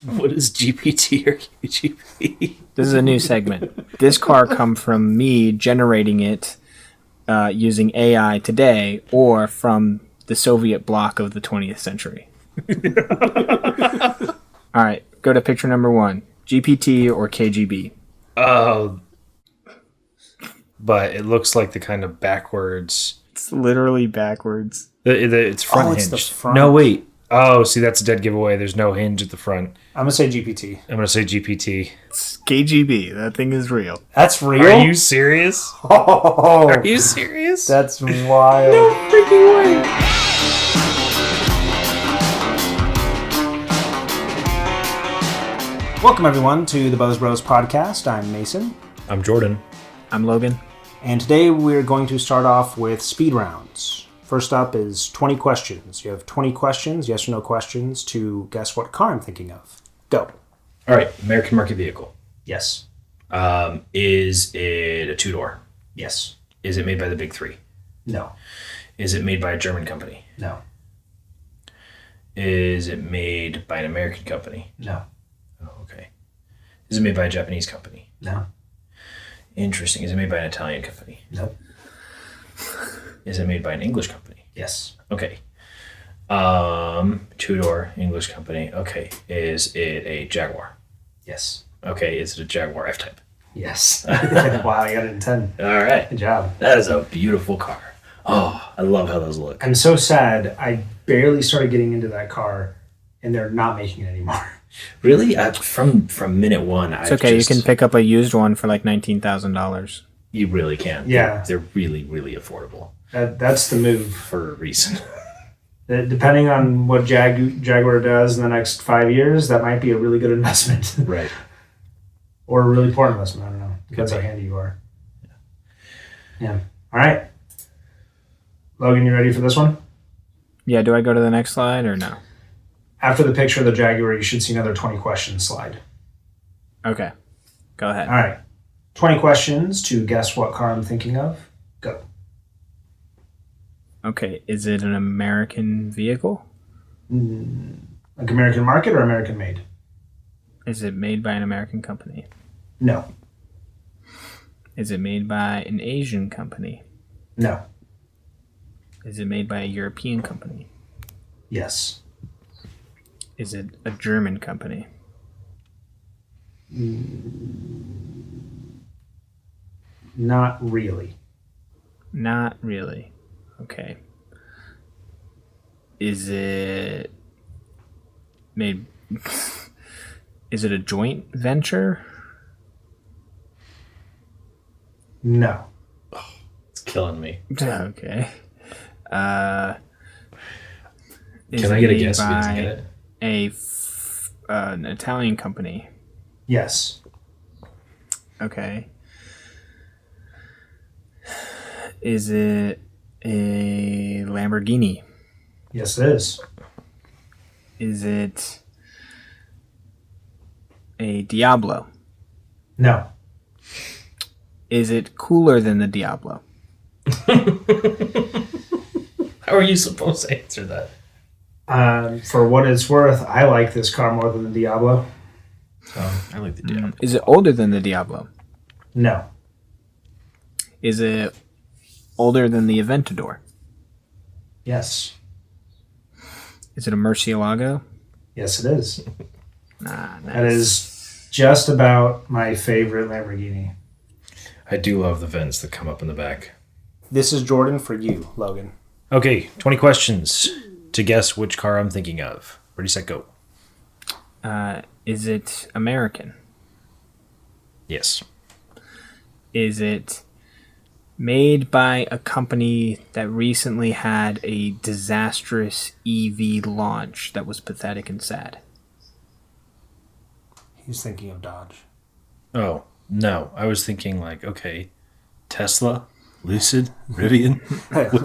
What is GPT or QGP? This is a new segment. This car come from me generating it using AI today or from the Soviet bloc of the 20th century. All right, go to picture number 1. GPT or KGB? But it looks like the kind of backwards. It's literally backwards. It's front hinged. It's the front. No, wait. Oh, see, that's a dead giveaway. There's no hinge at the front. I'm gonna say GPT. I'm going to say GPT. It's KGB. That thing is real. That's real. Are you serious? Oh, Are you serious? that's wild. no freaking way. Welcome everyone to the Buzz Bros podcast. I'm Mason, I'm Jordan. I'm Logan. and today we're going to start off with speed rounds. First up is 20 questions. You have 20 questions, yes or no questions, to guess what car I'm thinking of. Go. All right. American market vehicle. Yes. Is it a two-door? Yes. Is it made by the big three? No. Is it made by a German company? No. Is it made by an American company? No. Oh, okay. Is it made by a Japanese company? No. Interesting. Is it made by an Italian company? Nope. Is it made by an English company? Yes. Okay. Two-door English company. Okay. Is it a Jaguar? Yes. Okay. Is it a Jaguar F-Type? Yes. Wow, you got it in 10. All right. Good job. That is a beautiful car. Oh, I love how those look. I'm so sad. I barely started getting into that car, and they're not making it anymore. Really? From minute one, It's okay. You can pick up a used one for like $19,000. You really can. Yeah. They're really, really affordable That's the move. for a reason. Depending on what Jaguar does in the next 5 years, that might be a really good investment. Right. Or a really poor investment. I don't know. Depends Could how be. handy you are. Yeah. All right. Logan, you ready for this one? Yeah, do I go to the next slide or no? After the picture of the Jaguar, you should see another 20 questions slide. Okay. Go ahead. All right. 20 questions to guess what car I'm thinking of. Go. Okay, is it an American vehicle? Like American market or American made? Is it made by an American company? No. Is it made by an Asian company? No. Is it made by a European company? Yes. Is it a German company? Not really. Not really. Okay. Is it made... Is it a joint venture? No. It's killing me. Okay. Can I get a guess if he doesn't get it? An Italian company. Yes. Okay. Is it a Lamborghini? Yes, it is. Is it a Diablo? No. Is it cooler than the Diablo? How are you supposed to answer that? For what it's worth, I like this car more than the Diablo. I like the Diablo. Is it older than the Diablo? No. Is it older than the Aventador? Yes. Is it a Murcielago? Yes, it is. Nah, That is just about my favorite Lamborghini. I do love the vents that come up in the back. This is Jordan for you, Logan. Okay, 20 questions to guess which car I'm thinking of. Ready, set, go. Is it American? Yes. Is it made by a company that recently had a disastrous EV launch that was pathetic and sad? He's thinking of Dodge. Oh, no. I was thinking like, okay, Tesla, Lucid, Rivian.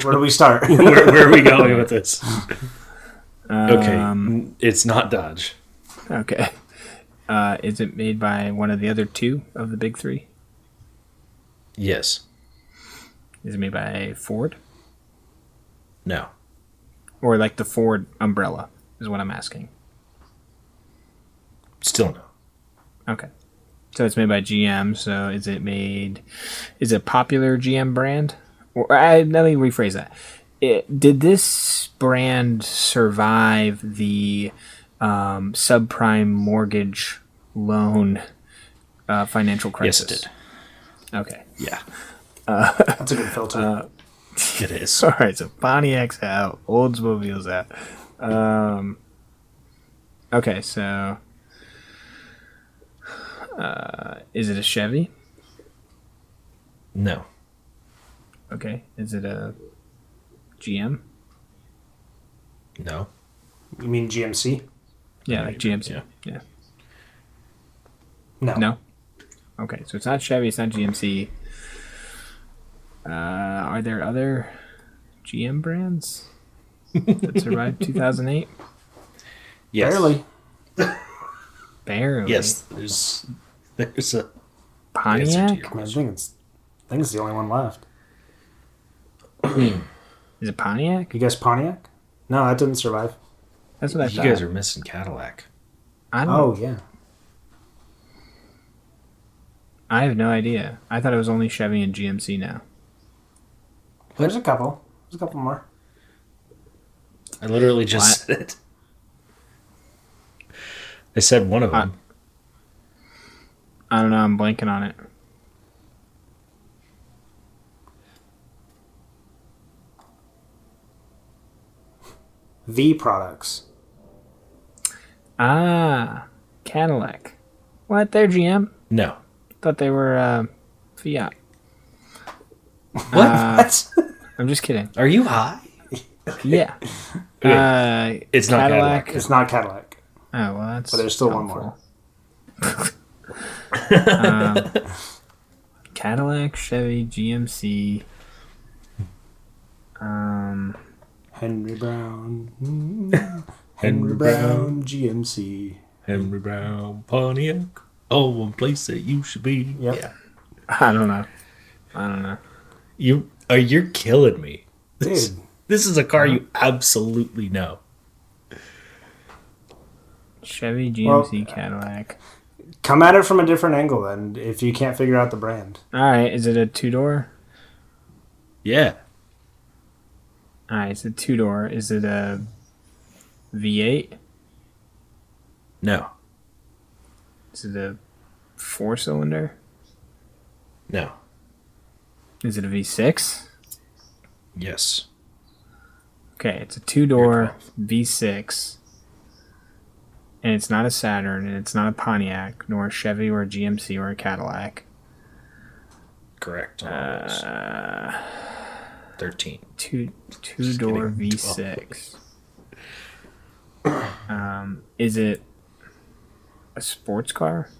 Where do we start? Where are we going with this? Okay, it's not Dodge. Okay. Is it made by one of the other two of the big three? Yes. Is it made by Ford? No. Or like the Ford umbrella is what I'm asking. Still no. Okay. So it's made by GM. So is it a popular GM brand? Or let me rephrase that. Did this brand survive the subprime mortgage loan financial crisis? Yes, it did. Okay. Yeah, That's a good filter. it is. All right. So Pontiac's out. Oldsmobile's out. Okay. So is it a Chevy? No. Okay. Is it a GM? No. You mean GMC? Yeah, like GMC. Yeah. No. No. Okay, so it's not Chevy. It's not GMC. Are there other GM brands that survived 2008? Yes. Barely. Barely. Yes. There's a Pontiac. I think it's the only one left. Is it Pontiac? You guess Pontiac? No, that didn't survive. That's what I You thought. guys are missing Cadillac. I don't. Oh, yeah. I have no idea. I thought it was only Chevy and GMC now. There's a couple. There's a couple more. I literally just said it. I said one of them. I don't know. I'm blanking on it. V products. Ah, Cadillac. What? They're GM? No. Thought they were Fiat. What? I'm just kidding. Are you high? Yeah. It's not Cadillac. It's not Cadillac. Oh, well, that's. But there's still one more. Cadillac, Chevy, GMC. Henry Brown. Henry Brown, GMC. Henry Brown, Pontiac. Oh, one place that you should be. Yep. Yeah. I don't know. You're killing me. Dude. This is a car you absolutely know. Chevy, GMC, Cadillac. Come at it from a different angle then, if you can't figure out the brand. All right, is it a two-door? Yeah. All right, it's a two-door. Is it a V8? No. Is it a four-cylinder? No. Is it a V6? Yes. Okay, it's a two-door V6. And it's not a Saturn, and it's not a Pontiac, nor a Chevy or a GMC or a Cadillac. Correct. On all those. 13. Two-door V6. Is it a sports car?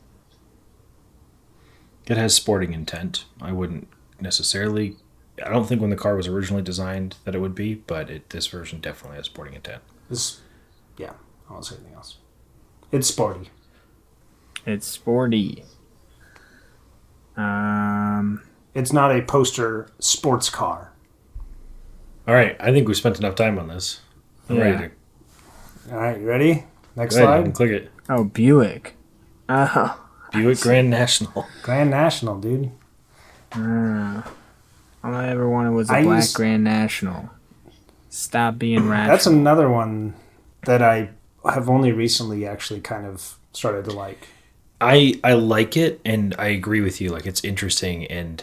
It has sporting intent. I wouldn't necessarily. I don't think when the car was originally designed that it would be, but this version definitely has sporting intent. Yeah, I won't say anything else. It's sporty. It's sporty. It's not a poster sports car. All right, I think we spent enough time on this. I'm ready to. All right, you ready? Next Go ahead, you slide. can click it. Oh, Buick. Oh. Buick Grand National. Grand National, dude. All I ever wanted was a black Grand National. Stop being rational. That's another one that I have only recently actually kind of started to like. I like it, and I agree with you. Like, it's interesting, and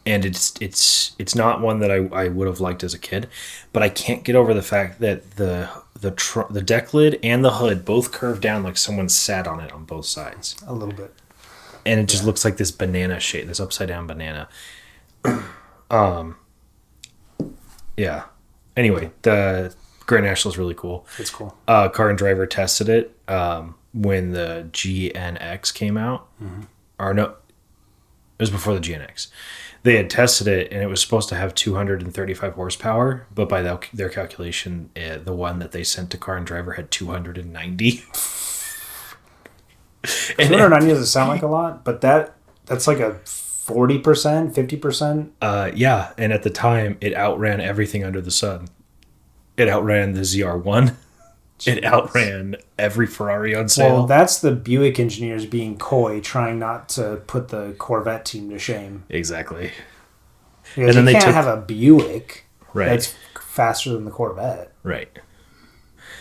it's not one that I would have liked as a kid, but I can't get over the fact that the deck lid and the hood both curve down like someone sat on it on both sides. A little bit. And it just looks like this banana shape, this upside down banana. Yeah. Anyway, the Grand National is really cool. It's cool. Car and Driver tested it when the GNX came out. Mm-hmm. Or no, it was before the GNX. They had tested it, and it was supposed to have 235 horsepower, but by their calculation, the one that they sent to Car and Driver had 290. 290 doesn't sound like a lot, but that's like a 40%, 50%. Yeah, and at the time, it outran everything under the sun. It outran the ZR1. It outran every Ferrari on sale. Well, that's the Buick engineers being coy, trying not to put the Corvette team to shame. Exactly. Because you can't have a Buick that's faster than the Corvette. Right.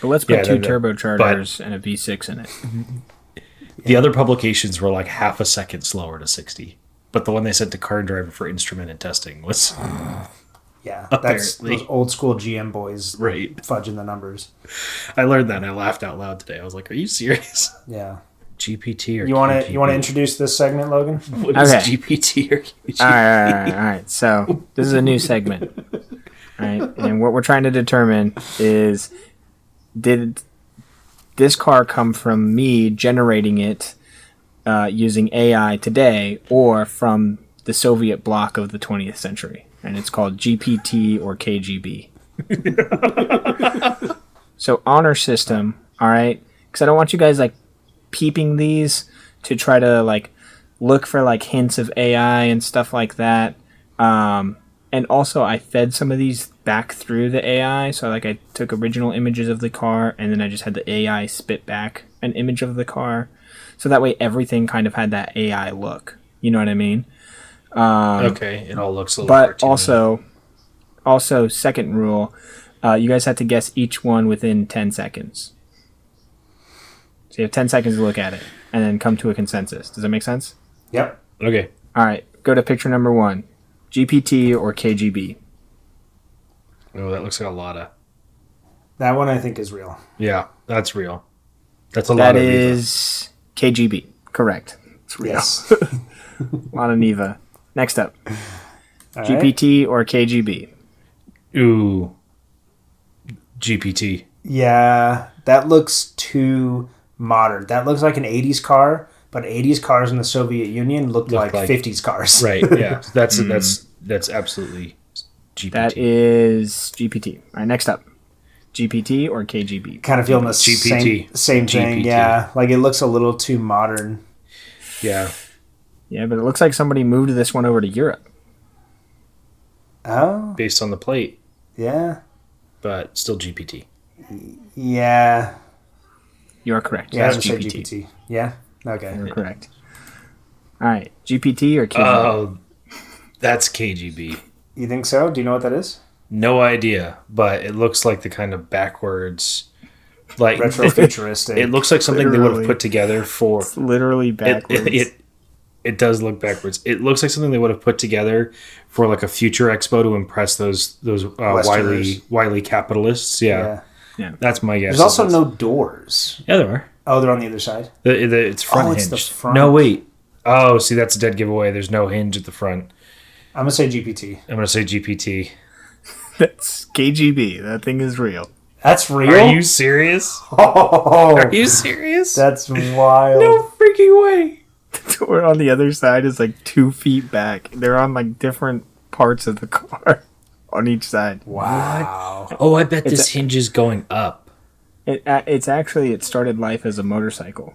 But let's put two turbochargers and a V6 in it. The other publications were like half a second slower to 60. But the one they sent to Car and Driver for instrument and testing was... Yeah, that's those old school GM boys fudging the numbers. I learned that and I laughed out loud today. I was like, are you serious? Yeah. GPT or you want to introduce this segment, Logan? What is GPT or QGB? All right. So this is a new segment. All right, and what we're trying to determine is, did this car come from me generating it using AI today, or from the Soviet bloc of the 20th century? And it's called GPT or KGB. So honor system, all right? Because I don't want you guys like peeping these to try to like look for like hints of AI and stuff like that. And also I fed some of these back through the AI. So like I took original images of the car and then I just had the AI spit back an image of the car. So that way everything kind of had that AI look. You know what I mean? Okay, it all looks a little But cartoony. also second rule, you guys have to guess each one within 10 seconds. So you have 10 seconds to look at it and then come to a consensus. Does that make sense? Yep. Okay. All right, go to picture number 1. GPT or KGB? Oh, that looks like a lot of... That one I think is real. Yeah, that's real. That's a lot of That is KGB. Correct. It's real. Yes. A lot of Neva. Next up. GPT or KGB? Ooh. GPT. Yeah, that looks too modern. That looks like an 80s car, but 80s cars in the Soviet Union looked like 50s cars. Right, yeah. That's absolutely GPT. That is GPT. All right, next up. GPT or KGB? Kind of feeling the GPT. same thing, GPT. yeah. Like it looks a little too modern. Yeah. Yeah, but it looks like somebody moved this one over to Europe. Oh, Based on the plate, yeah. but still GPT. Yeah. You are correct. Yeah, I That's would say GPT. Yeah? Okay. You're correct. All right, GPT or KGB? Oh, that's KGB. You think so? Do you know what that is? No idea, but it looks like the kind of backwards, like Retrofuturistic. It looks like something they would have Literally. put together for. It's literally backwards. It does look backwards. It looks like something they would have put together for like a future expo to impress those wily capitalists. Yeah, that's my guess. There's also no doors. Yeah, there are. Oh, they're on the other side? It's front it's hinged. the front. No, wait. Oh, see, that's a dead giveaway. There's no hinge at the front. I'm going to say GPT. I'm gonna say GPT. That's KGB. That thing is real. That's real? Are you serious? Oh, Are you serious? that's wild. No freaking way. The door on the other side is like 2 feet back. They're on like different parts of the car on each side. Wow. Oh, I bet this hinge is going up. It's actually, it started life as a motorcycle.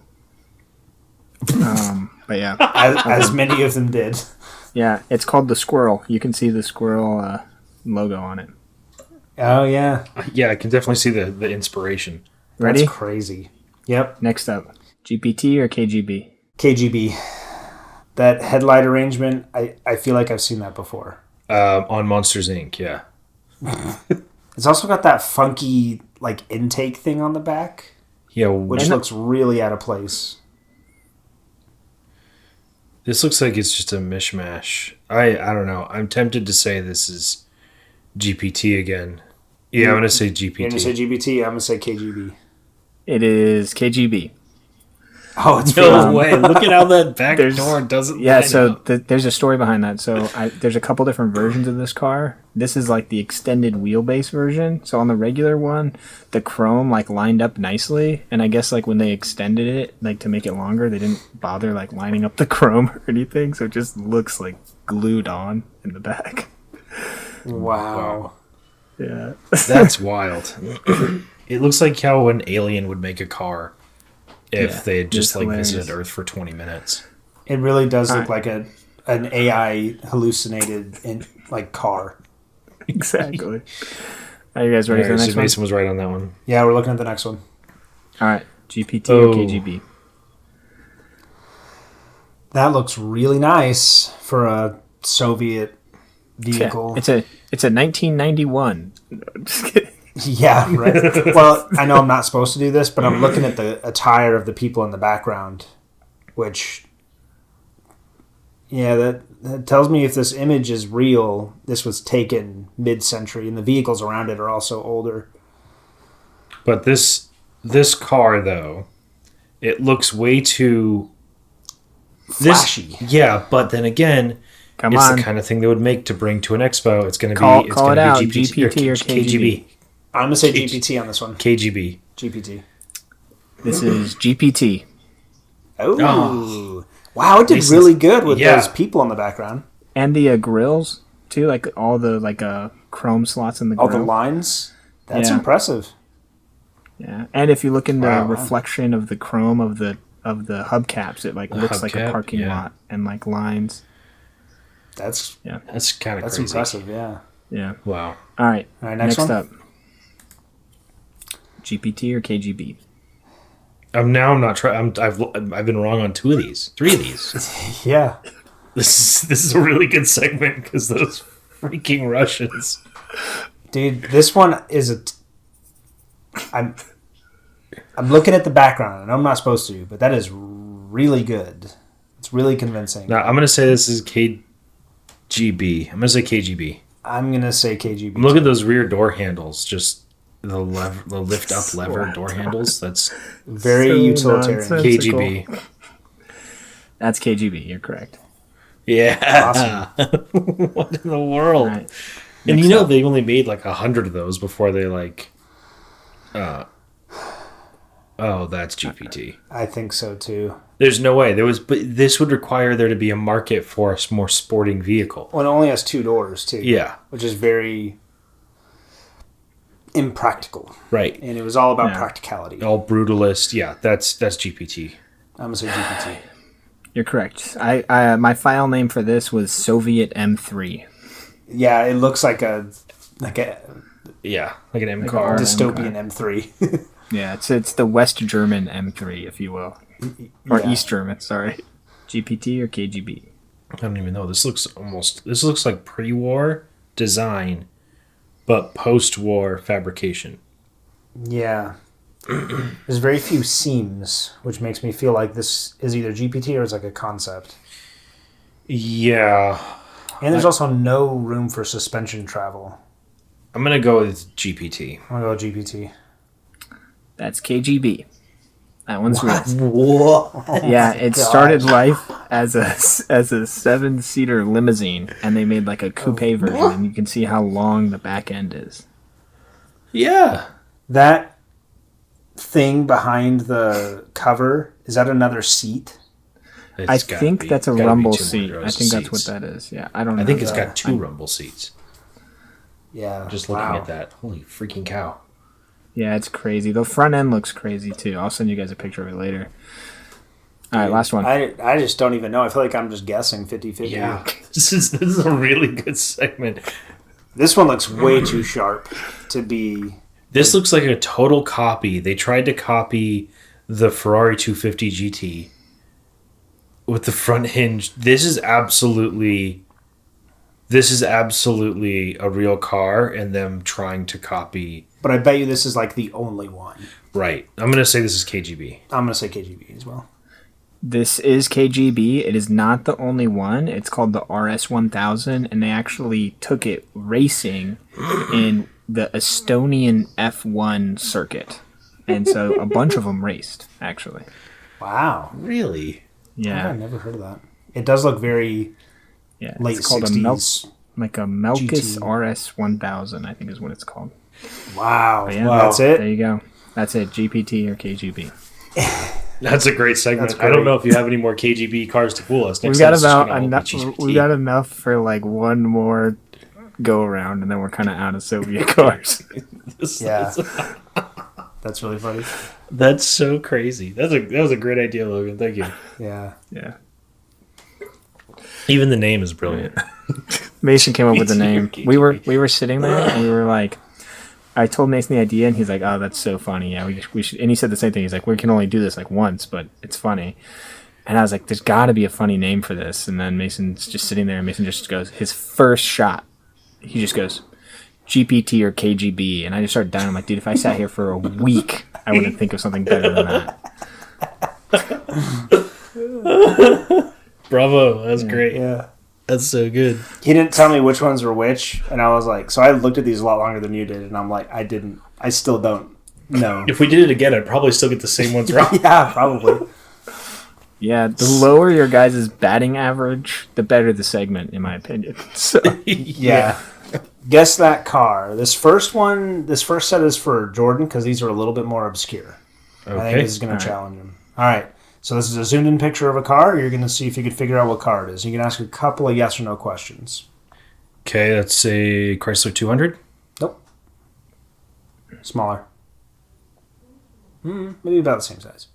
But yeah. As many of them did. Yeah, it's called the Squirrel. You can see the squirrel logo on it. Oh, yeah. Yeah, I can definitely see the inspiration. Ready? That's crazy. Yep. Next up. GPT or KGB? KGB. That headlight arrangement, I feel like I've seen that before. On Monsters, Inc., yeah. It's also got that funky, like, intake thing on the back, Yeah, which looks really out of place. this looks like it's just a mishmash. I don't know. I'm tempted to say this is GPT again. Yeah, I'm going to say GPT. You're going to say GPT, I'm going to say KGB. It is KGB. Oh, it's No real. way. Look at how that back door doesn't Yeah, line so up. there's a story behind that. So there's a couple different versions of this car. This is like the extended wheelbase version. So on the regular one, the chrome like lined up nicely, and I guess like when they extended it like to make it longer, they didn't bother like lining up the chrome or anything, so it just looks like glued on in the back. Wow. Yeah. That's wild. It looks like how an alien would make a car if they had just like visited Earth for 20 minutes. It really does look like an AI hallucinated car. Exactly. Are you guys ready for the next one? Mason was right on that one. Yeah, we're looking at the next one. All right, GPT or Oh. KGB? That looks really nice for a Soviet vehicle. It's a 1991. Just kidding. Yeah, right. Well, I know I'm not supposed to do this, but I'm looking at the attire of the people in the background, which, yeah, that tells me if this image is real, this was taken mid-century, and the vehicles around it are also older. But this car, though, it looks way too Flashy. Yeah, but then again, Come it's on. the kind of thing they would make to bring to an expo. It's going to Call be it's it going out, to be GPT or KGB? I'm going to say GPT on this one. KGB. GPT. This is GPT. Oh. Wow, it did Nice. really good with Yeah. those people in the background. And the grills, too, like all the chrome slots in the All grill. the lines. That's Yeah. impressive. Yeah, and if you look in the Wow. reflection of the chrome of the hubcaps, it looks like a hubcap, parking yeah. lot and lines. That's That's kind of that's crazy. impressive, yeah. Yeah. Wow. All right. All right, next one. up. GPT or KGB? I'm not trying. I've been wrong on 2 of these, 3 of these. Yeah. This is a really good segment because those freaking Russians. Dude, this one is I'm looking at the background, and I'm not supposed to, but that is really good. It's really convincing. Now I'm gonna say this is KGB. I'm gonna say KGB. I'm going to say KGB. Look at those rear door handles. Just the lift up lever door handles. That's Very So utilitarian. nonsensical. KGB. That's KGB. You're correct. Yeah. What in the world? All right. And Next you know up. they only made like 100 of those before they oh, that's GPT. I think so, too. There's no way but this would require there to be a market for a more sporting vehicle. Well, it only has 2 doors, too. Yeah, Which is very impractical. right. And it was all about Yeah. practicality. All brutalist. Yeah, that's GPT. I'm going to say GPT. You're correct. I my file name for this was Soviet M3. Yeah, it looks like a Yeah, like an M Like car. a dystopian M3. Yeah, it's the West German M3, if you will, or Yeah. East German. Sorry, GPT or KGB. I don't even know. This looks like pre-war design, but post-war fabrication. Yeah. There's very few seams, which makes me feel like this is either GPT or it's like a concept. Yeah, And there's also no room for suspension travel. I'm gonna go with GPT. I'm going to go GPT. That's KGB. That one's real. What? Yeah, it started life as a 7-seater limousine, and they made like a coupe version, and you can see how long the back end is. Yeah, That thing behind the cover, is that another seat? I think that's a rumble seat. I think that's what that is. Yeah, I don't know. I think it's that. got 2 rumble seats. Yeah. Just looking at that, holy freaking cow! Yeah, it's crazy. The front end looks crazy too. I'll send you guys a picture of it later. All right, last one. I just don't even know. I feel like I'm just guessing 50-50. Yeah, this is a really good segment. This one looks way too sharp to be... This looks like a total copy. They tried to copy the Ferrari 250 GT with the front hinge. This is absolutely a real car, and them trying to copy. But I bet you this is like the only one. Right. I'm gonna say this is KGB. I'm going to say KGB as well. This is KGB. It is not the only one. It's called the RS1000, and they actually took it racing in the Estonian F1 circuit. And so a bunch of them raced, actually. Wow. Really? Yeah. I've never heard of that. It does look very Yeah. late It's called 60s. like a Melkus GT. RS1000, I think is what it's called. Wow. But yeah, That's it? There you go. That's it. GPT or KGB. That's a great segment. That's I don't great. know if you have any more KGB cars to fool us. We've Next got time it's just about gonna all be enough. GPT. We got enough for like one more go around, and then we're kind of out of Soviet cars. Yeah. That's really funny. That's so crazy. That was a great idea, Logan. Thank you. Yeah. Yeah. Even the name is brilliant. Mason came up with the name. KGB. We were sitting there and we were like, I told Mason the idea, and he's like, "Oh, that's so funny. Yeah, we should." And he said the same thing. He's like, "We can only do this like once, but it's funny." And I was like, "There's got to be a funny name for this." And then Mason's just sitting there, and Mason just goes, his first shot, he just goes, "GPT or KGB," and I just started dying. I'm like, "Dude, if I sat here for a week, I wouldn't think of something better than that." Bravo, that's great. Yeah. That's so good. He didn't tell me which ones were which, and I was like, so I looked at these a lot longer than you did, and I'm like, I still don't know. If we did it again, I'd probably still get the same ones wrong. Yeah, probably. Yeah, the lower your guys' batting average, the better the segment, in my opinion. So Yeah. Guess that car. This first set is for Jordan because these are a little bit more obscure. Okay. I think this is going to challenge him. All right. So this is a zoomed in picture of a car. You're going to see if you can figure out what car it is. You can ask a couple of yes or no questions. Okay, that's a Chrysler 200. Nope. Smaller. Maybe about the same size.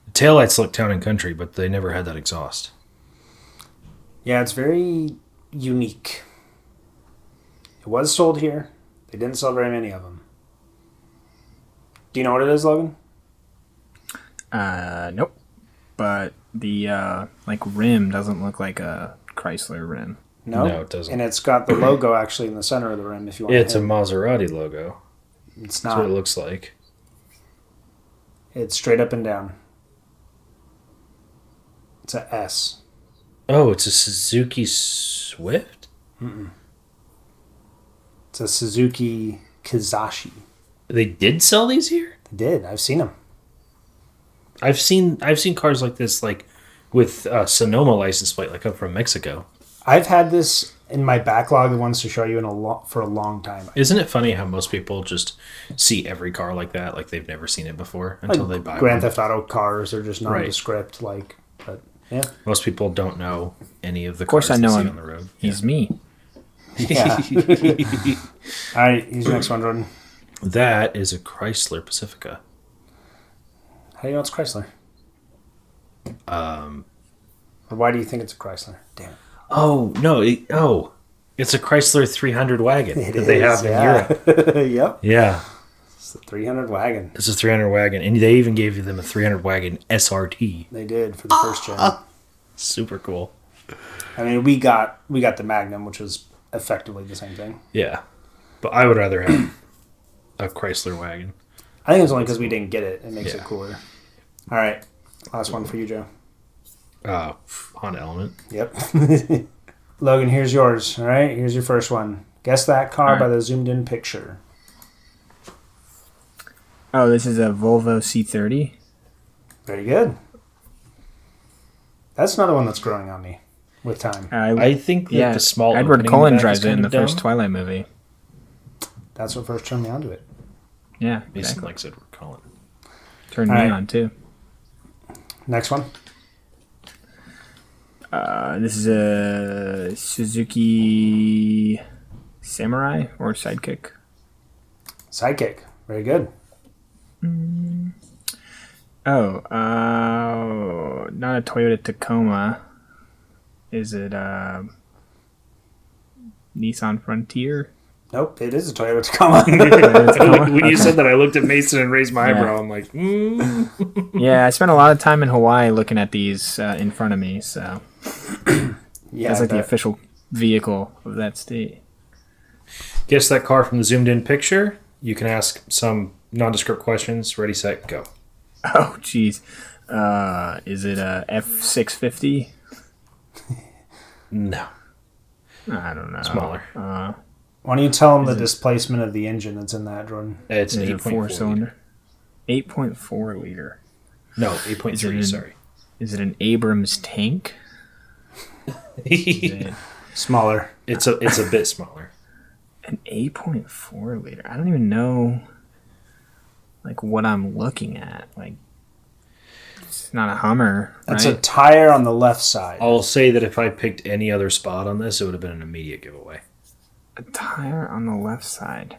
The taillights look town and country, but they never had that exhaust. Yeah, it's very unique. It was sold here. They didn't sell very many of them. Do you know what it is, Logan? Nope. But the rim doesn't look like a Chrysler rim. No, it doesn't. And it's got the logo actually in the center of the rim. If you want, It's a Maserati logo. It's That's not. what it looks like. It's straight up and down. It's a S. Oh, it's a Suzuki Swift? It's a Suzuki Kizashi. They did sell these here? They did. I've seen them. I've seen cars like this, like with Sonoma license plate, like I'm from Mexico. I've had this in my backlog of ones to show you for a long time. Isn't it funny how most people just see every car like that, like they've never seen it before until they buy Grand one? Theft Auto cars are just nondescript, but yeah. Most people don't know any of the Of course cars I know they see him. on the road. He's me. Yeah. All right, here's your next one, Jordan. That is a Chrysler Pacifica. How do you know it's Chrysler? Or why do you think it's a Chrysler? Damn it. Oh, no. It's a Chrysler 300 wagon that they have in Europe. Yep. Yeah. It's the 300 wagon. It's a 300 wagon. And they even gave them a 300 wagon SRT. They did for the first gen. Super cool. I mean, we got the Magnum, which was effectively the same thing. Yeah. But I would rather have a Chrysler wagon. I think it's only because we didn't get it. It makes it Yeah. cooler. All right. Last one for you, Joe. Honda Element. Yep. Logan, here's yours. All right. Here's your first one. Guess that car by the zoomed in picture. Oh, this is a Volvo C30. Very good. That's another one that's growing on me with time. I think that the small Edward opening Cullen back drives is it in kind the of dumb. first Twilight movie. That's what first turned me onto it. Yeah, Mason exactly. likes Edward Cullen. Turned All me right. on too. Next one. This is a Suzuki Samurai or Sidekick. Sidekick. Very good. Oh, not a Toyota Tacoma. Is it Nissan Frontier? Nope, it is a Toyota Tacoma. When you said that, I looked at Mason and raised my eyebrow. I'm like, Yeah, I spent a lot of time in Hawaii looking at these in front of me, so Yeah, that's like the that- official vehicle of that state. Guess that car from the zoomed in picture. You can ask some nondescript questions. Ready, set, go. Oh, jeez. Is it a F650? No. I don't know. Smaller. Why don't you tell them the displacement of the engine that's in that, Jordan? It's an Is it 8.4 four-cylinder? 8.4 liter. No, Is it 8.3, an- sorry. Is it an Abrams tank? Is it Smaller. It's a bit smaller. an 8.4 liter? I don't even know like what I'm looking at. Like, it's not a Hummer, That's right? a tire on the left side. I'll say that if I picked any other spot on this, it would have been an immediate giveaway. A tire on the left side.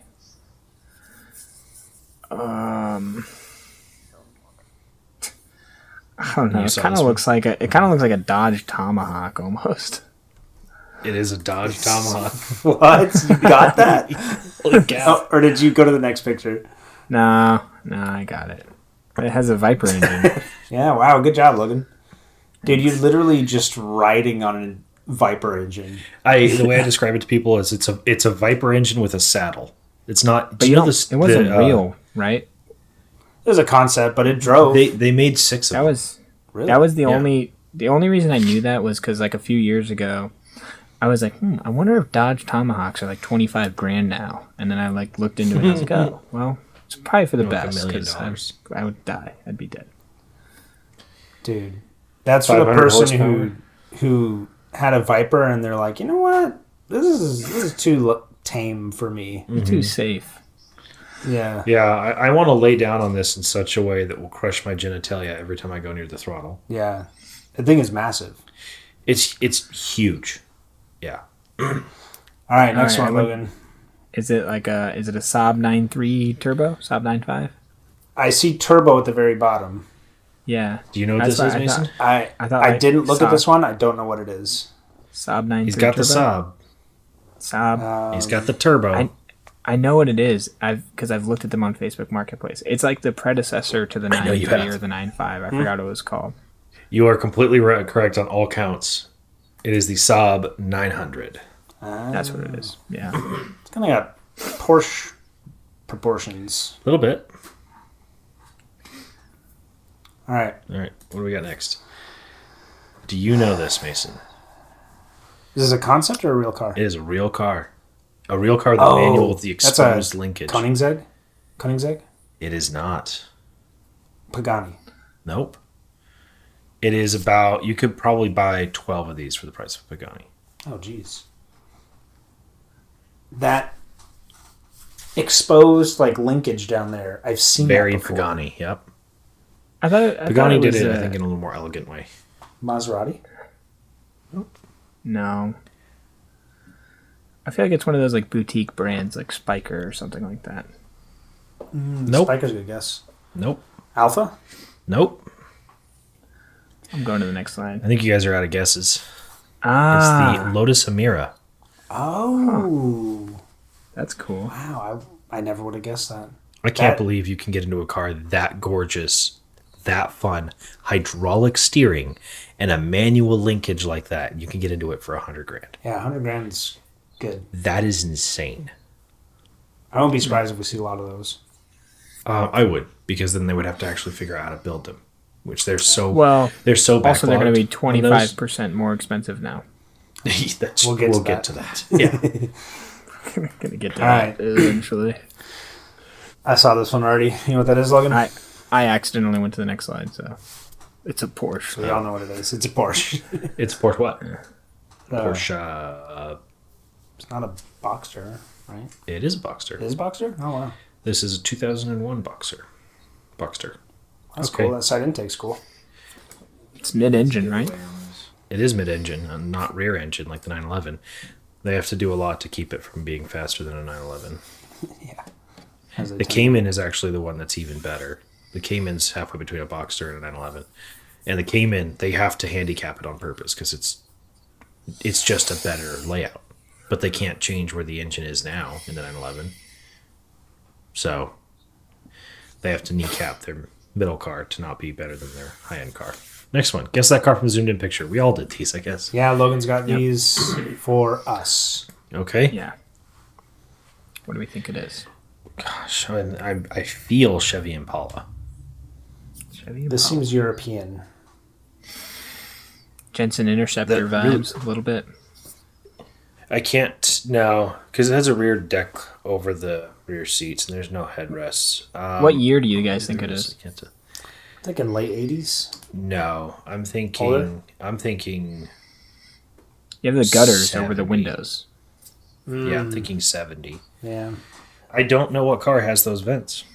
I don't know. You It saw kind this of one? looks like a Dodge Tomahawk almost. It is a Dodge Tomahawk. What? You got that? Holy cow. Oh, or did you go to the next picture? No, I got it. It has a Viper engine. Yeah, wow, good job, Logan. Dude, you're literally just riding on a Viper engine. The way I describe it to people is it's a Viper engine with a saddle. It's not. But you know it wasn't real, right? It was a concept, but it drove. They made 6 of them. Really? That was the only reason I knew that was because like a few years ago, I was like, I wonder if Dodge Tomahawks are like 25 grand now. And then I like looked into it and I was like, oh, well, it's probably for the Like best $1 million. because I would die. I'd be dead. Dude, that's for the 500 person horsepower. who had a Viper and they're like, you know what? This is too tame for me. Too safe. Yeah. Yeah, I want to lay down on this in such a way that will crush my genitalia every time I go near the throttle. Yeah. The thing is massive. It's huge. Yeah. All right, next All right, one, Logan. Is it a Saab 9.3 turbo? Saab 9.5? I see turbo at the very bottom. Yeah. Do you know what this is, Mason? I didn't look at this one. I don't know what it is. Saab 9.3 He's got turbo? the Saab. Saab. He's got the turbo. I know what it is. Because I've looked at them on Facebook Marketplace. It's like the predecessor to the know you 9.3 have. or the 9.5. I forgot what it was called. You are completely correct on all counts. It is the Saab 900. That's what it is. Yeah. It's kind of got Porsche proportions. A little bit. All right. All right. What do we got next? Do you know this, Mason? Is this a concept or a real car? It is a real car. A real car, the manual with the exposed linkage. Koenigsegg? Koenigsegg? It is not. Pagani. Nope. It is about, you could probably buy 12 of these for the price of a Pagani. Oh, jeez. That exposed like linkage down there. I've seen Very that before. Pagani, yep. I thought Pagani it did was, it, I think, in a little more elegant way. Maserati. No. I feel like it's one of those like boutique brands like Spiker or something like that. Nope. Spiker's a good guess. Nope. Alpha? Nope. I'm going to the next line. I think you guys are out of guesses. It's the Lotus Emira. Oh. That's cool. Wow. I never would have guessed that. I can't believe you can get into a car that gorgeous, that fun, hydraulic steering, and a manual linkage like that. You can get into it for $100 grand. Yeah, 100 grand's good. That is insane. I won't be surprised if we see a lot of those. I would, because then they would have to actually figure out how to build them, which they're so they're backlogged. also they're going to be on those. 25% more expensive now. We'll get to that. Yeah. Going to get to All that right. eventually. I saw this one already. You know what that is, Logan? I accidentally went to the next slide, so it's a Porsche. We all know what it is. It's a Porsche. It's Porsche what? Uh, Porsche. It's not a Boxster, right? It is a Boxster. It is Boxster? Oh, wow. This is a 2001 Boxster. Boxster. That's Okay. cool. That side intake's cool. It's mid-engine, right? It is mid-engine, and not rear engine like the 911. They have to do a lot to keep it from being faster than a 911. Yeah. The Cayman is actually the one that's even better. The Cayman's halfway between a Boxster and a 911. And the Cayman, they have to handicap it on purpose because it's just a better layout. But they can't change where the engine is now in the 911. So they have to kneecap their middle car to not be better than their high-end car. Next one. Guess that car from the zoomed-in picture. We all did these, I guess. Yeah, Logan's got these for us. Okay. Yeah. What do we think it is? Gosh, I feel Chevy Impala. Chevy This Impala. seems European. Jensen Interceptor That really- vibes a little bit. I can't, no, because it has a rear deck over the rear seats, and there's no headrests. What year do you guys think it is? I think in late 80s. No, I'm thinking. Older? I'm thinking. You have the gutters over the 70. windows. Yeah, I'm thinking 70. Yeah. I don't know what car has those vents.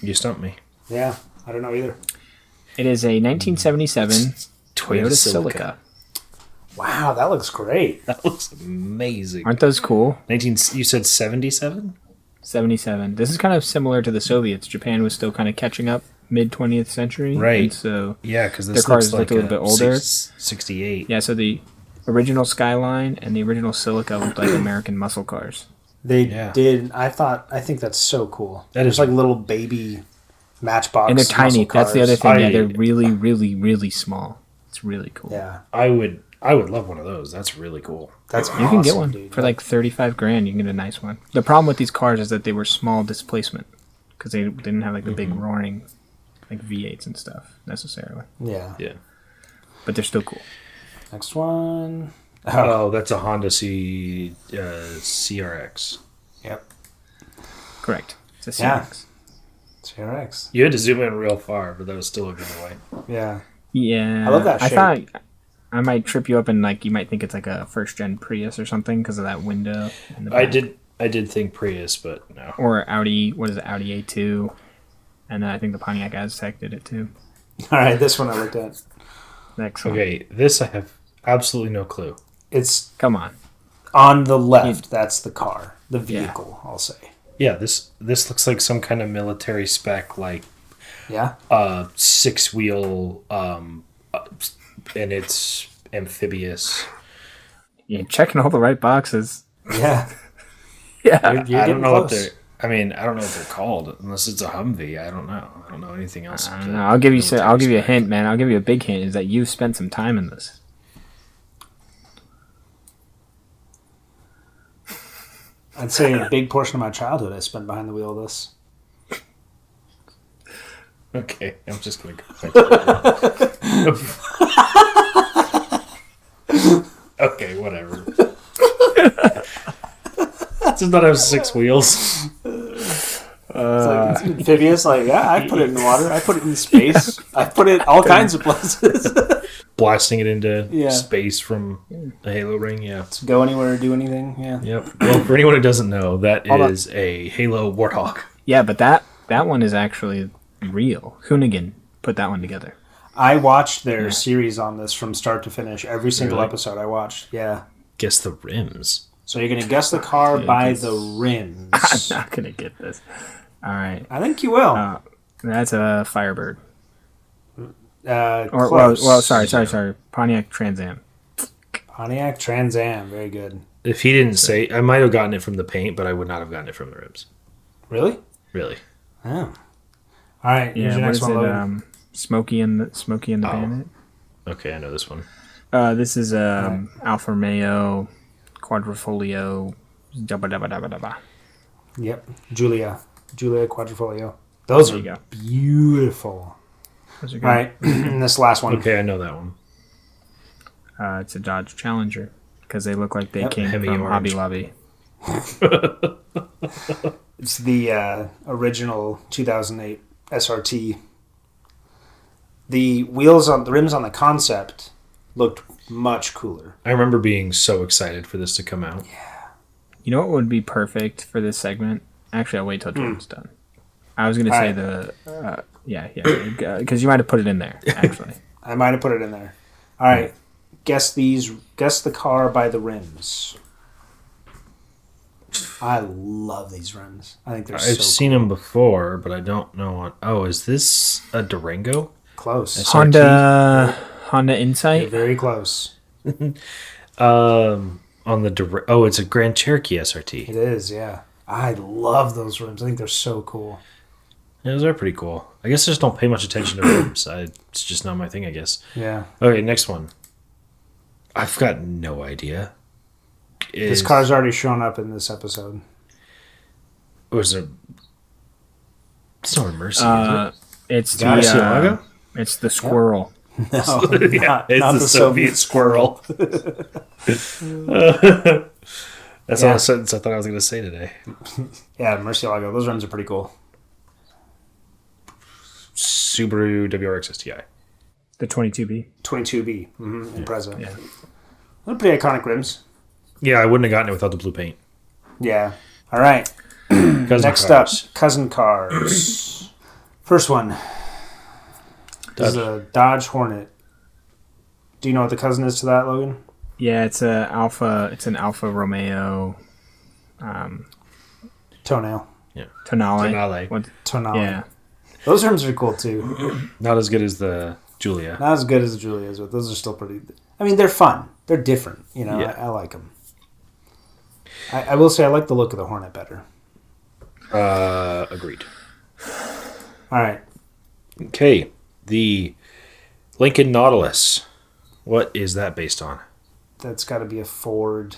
You stumped me. Yeah, I don't know either. It is a 1977 Toyota Celica. Wow, that looks great. That looks amazing. Aren't those cool? 19. You said 77? 77. This is kind of similar to the Soviets. Japan was still kind of catching up mid 20th century. Right. And so Yeah, because Their this cars looks like look a little bit older. 68. yeah, so the original Skyline and the original Celica looked like American muscle cars. They Yeah. did. I think that's so cool. That There's is- like little baby Matchbox. And they're tiny. muscle That's the cars. other thing. Yeah, I- they're really, really, really small. It's really cool. Yeah, I would love one of those. That's really cool. that's You can get awesome, one dude. for like 35 grand. You can get a nice one. The problem with these cars is that they were small displacement because they didn't have like the big roaring like V8s and stuff necessarily. Yeah. Yeah. But they're still cool. Next one. Oh, that's a Honda CRX. Yep. Correct. It's a Yeah. CX. CRX. You had to zoom in real far, but that was still looking away. Yeah. Yeah. I love that I shape. thought I might trip you up and like you might think it's like a first gen Prius or something because of that window. In the back. I did think Prius, but no. Or Audi. What is it? Audi A2. And then I think the Pontiac Aztec did it too. All right, this one I looked at. Next one. Okay, this I have absolutely no clue. It's Come on. on the left. That's the car, the vehicle. I'll say. Yeah, this looks like some kind of military spec, like Yeah. 6-wheel, and it's amphibious. You're checking all the right boxes. Yeah. Yeah. You're I don't getting know what close. they're. I mean, I don't know what they're called unless it's a Humvee. I don't know. I don't know anything else. I don't know. I'll give you a hint, man. I'll give you a big hint. Is that you've spent some time in this? I'd say a big portion of my childhood I spent behind the wheel of this. Okay, I'm just gonna go. Okay, whatever. Does not have 6 wheels. It's amphibious. Like, yeah, I put it in the water. I put it in space. I put it all kinds of places. Blasting it into Yeah. space from the Halo ring. Yeah. Go anywhere, do anything. Yeah. Yep. Well, for anyone who doesn't know, that Hold on. is a Halo Warthog. Yeah, but that one is actually real. Hoonigan put that one together. I watched their series on this from start to finish. Every single Really? episode I watched. Yeah. Guess the rims. So you're gonna guess the car by guess- the rims. I'm not gonna get this. All right, I think you will. that's a Firebird. Or Close. sorry, Pontiac Trans Am. Pontiac Trans Am. Very good. If he didn't say, I might have gotten it from the paint, but I would not have gotten it from the rims. Really? Really. Oh. All right. Here's Yeah, your what next is one, it? Logan. Smokey and the Oh. Bandit. Okay, I know this one. This is Alfa Romeo Quadrifoglio. Dabba dabba dabba dabba. Yep. Julia Quadrifoglio. Those There are you go. beautiful. Those are All good. right. And this last one. Okay, I know that one. It's a Dodge Challenger because they look like they Yep. came Heavy from orange. Hobby Lobby. It's the original 2008 SRT. The rims on the concept looked much cooler. I remember being so excited for this to come out. You know what would be perfect for this segment? Actually, I'll wait till Jordan's done. I was going to say Alright. because you might have put it in there, actually. I might have put it in there. All right. Guess the car by the rims. I love these rims. I think they're I've so seen them before, but I don't know what. Oh, is this a Durango? close. Honda They're Insight. very close. On the it's a Grand Cherokee SRT. It is, yeah. I love those rims. I think they're so cool. Yeah, those are pretty cool. I guess I just don't pay much attention to rims. It's just not my thing, I guess. Yeah. Okay, next one. I've got no idea. This car's already shown up in this episode. Was it? It's not a Mercy, is It's Got it. the it's the squirrel. No, it? Yeah, not it's the Soviet squirrel. That's all the sentence I thought I was going to say today. Yeah, Murcielago. Those rims are pretty cool. Subaru WRX STI. The 22B. 22B. Impreza. Yeah. They're pretty iconic rims. Yeah, I wouldn't have gotten it without the blue paint. Yeah. All right. Next up, cousin cars. First one. This is a Dodge Hornet. Do you know what the cousin is to that, Logan? Yeah, it's an Alfa Romeo Toenail. Tonale. Tonale. What? Tonale. Yeah. Those rims are cool too. Not as good as the Julia. Not as good as the Julias, but those are still pretty... I mean, they're fun. They're different. You know, Yeah. I like them. I will say I like the look of the Hornet better. Agreed. All right. Okay, the Lincoln Nautilus. What is that based on? That's got to be a Ford.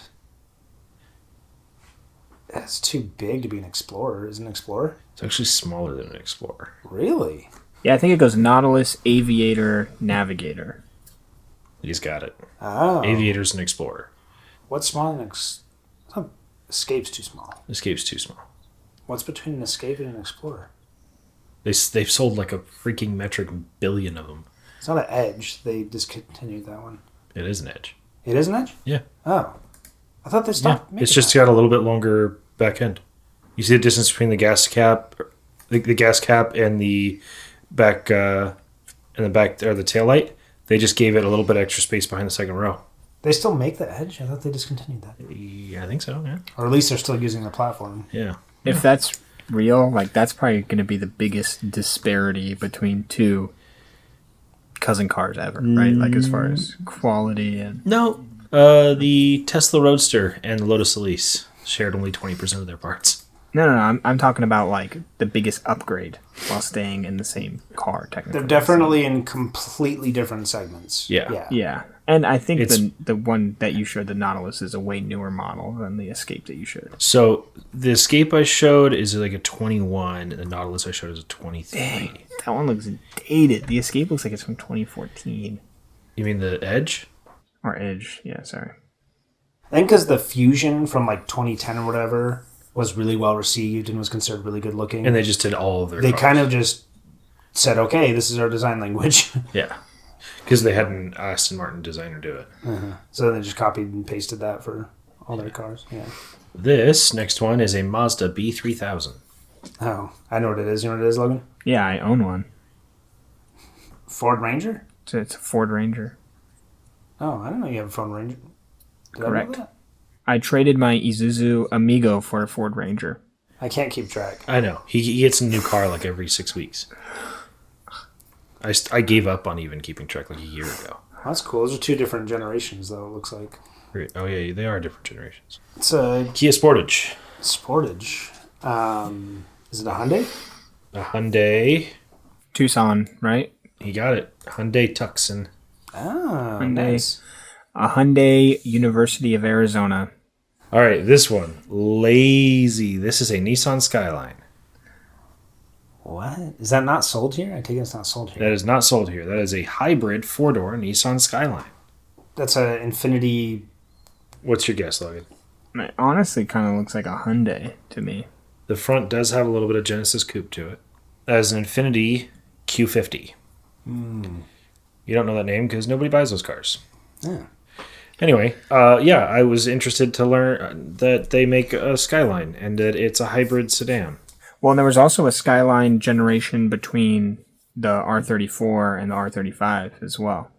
That's too big to be an Explorer. Is it an Explorer? It's actually smaller than an Explorer. Really? Yeah, I think it goes Nautilus, Aviator, Navigator. He's got it. Oh. Aviator's an Explorer. What's smaller than Escape's too small. Escape's too small. What's between an Escape and an Explorer? They've sold like a freaking metric billion of them. It's not an Edge. They discontinued that one. It is an Edge. It is an Edge? Yeah. Oh. I thought they stopped making It's just that. got a little bit longer back end. You see the distance between the gas cap, the gas cap and the back, or the tail light. They just gave it a little bit extra space behind the second row. They still make the Edge? I thought they discontinued that. Yeah, I think so. Yeah. Or at least they're still using the platform. Yeah. If that's real, like that's probably going to be the biggest disparity between two cousin cars ever, right? Like as far as quality and No, the Tesla Roadster and the Lotus Elise shared only 20% of their parts. no, I'm talking about like the biggest upgrade while staying in the same car. Technically, They're definitely in completely different segments. Yeah. yeah. And I think It's- the one that you showed, the Nautilus, is a way newer model than the Escape that you showed. So the Escape I showed is like a 21, and the Nautilus I showed is a 23. Dang, that one looks dated. The Escape looks like it's from 2014 You mean the Edge? or Edge. Yeah, sorry. I think because the Fusion from like 2010 or whatever was really well received and was considered really good looking. And they just did all of their they cars. kind of just said, okay, this is our design language. Yeah. Because they had an Aston Martin designer do it. So then they just copied and pasted that for all their cars. Yeah. This next one is a Mazda B3000. Oh, I know what it is. You know what it is, Logan? Yeah, I own one. Ford Ranger? So it's a Ford Ranger. Oh, I didn't know you have a Ford Ranger. Did Correct. I know that? I traded my Isuzu Amigo for a Ford Ranger. I can't keep track. I know. He gets a new car like every 6 weeks. I gave up on even keeping track like a year ago. That's cool. Those are two different generations, though, it looks like. Oh, yeah, they are different generations. It's a Kia Sportage. Sportage. Is it a Hyundai? A Hyundai. Tucson, right? He got it. Hyundai Tucson. Oh, Hyundai. nice. A Hyundai University of Arizona. All right, this one. Lazy. This is a Nissan Skyline. What? Is that not sold here? I take it it's not sold here. That is not sold here. That is a hybrid four-door Nissan Skyline. That's an Infinity. What's your guess, Logan? It honestly kind of looks like a Hyundai to me. The front does have a little bit of Genesis coupe to it. That is an Infinity Q50. You don't know that name because nobody buys those cars. Yeah. Anyway, yeah, I was interested to learn that they make a Skyline and that it's a hybrid sedan. Well, there was also a Skyline generation between the R34 and the R35 as well.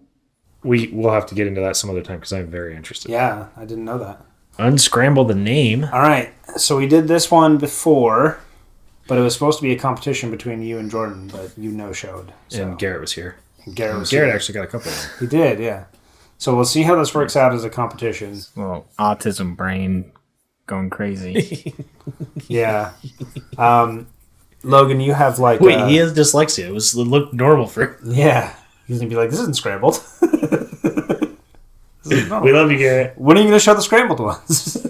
We'll have to get into that some other time because I'm very interested. Yeah, I didn't know that. Unscramble the name. All right. So we did this one before, but it was supposed to be a competition between you and Jordan, but you no-showed. So. And Garrett was here. Garrett was Garrett here. actually got a couple of them. He did, yeah. So we'll see how this works out as a competition. Well, autism brain going crazy. Yeah. Logan, you have like... Wait, he has dyslexia. It looked normal for him. Yeah. He's going to be like, this isn't scrambled. We love you, Garrett. When are you going to show the scrambled ones?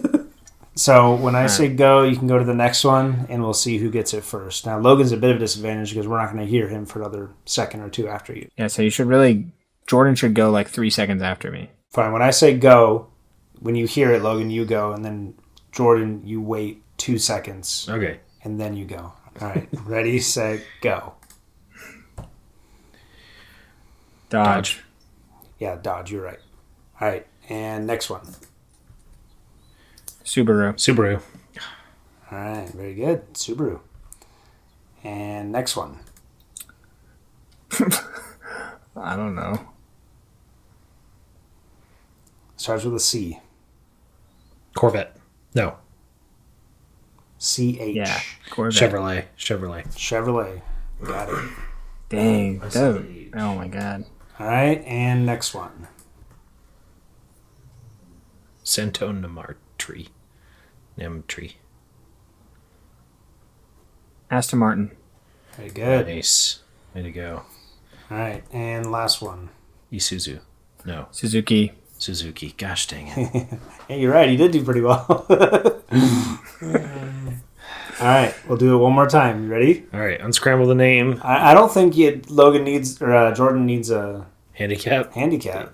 So when I say go, you can go to the next one, and we'll see who gets it first. Now, Logan's a bit of a disadvantage because we're not going to hear him for another second or two after you. Yeah, so you should really... Jordan should go like 3 seconds after me. Fine. When I say go, when you hear it, Logan, you go, and then Jordan, you wait 2 seconds, Okay. and then you go. All right. Ready, set, go. Dodge. Yeah, Dodge, you're right. All right. And next one. Subaru. All right. Very good. Subaru. And next one. I don't know. Starts with a C. Corvette. No. CH. Yeah, Corvette. Chevrolet. Chevrolet. Got it. Dang. Oh my god. All right, and next one. Centone Namtree. Aston Martin. Very good. Nice. Way to go. All right, and last one. Isuzu. No. Suzuki. Gosh dang it. Hey, you're right. You did do pretty well. All right, we'll do it one more time. You ready? All right, unscramble the name. I don't think Jordan needs a Handicap.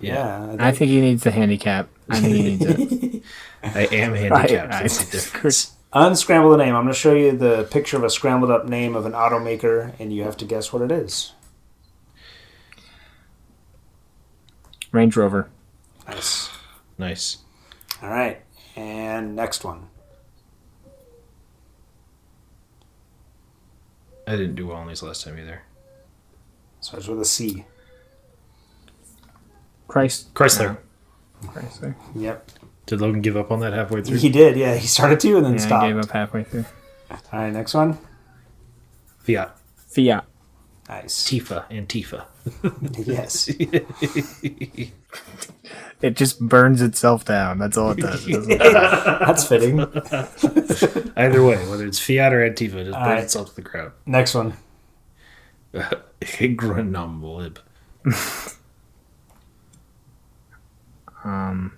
Yeah. I think he needs the handicap. I think he needs it. I am handicapped. I That's the difference. Unscramble the name. I'm going to show you the picture of a scrambled up name of an automaker, and you have to guess what it is. Range Rover. Nice. All right, and next one. I didn't do well on these last time either. Starts with a C. Chrysler. Chrysler. Yep. Did Logan give up on that halfway through? He did, yeah. He started to and then stopped. I gave up halfway through. All right, next one. Fiat. Nice. Antifa. Yes. It just burns itself down. That's all it does. That's fitting. Either way, whether it's Fiat or Antifa, it just burns right. itself to the crowd. Next one. Higranumblib. Oh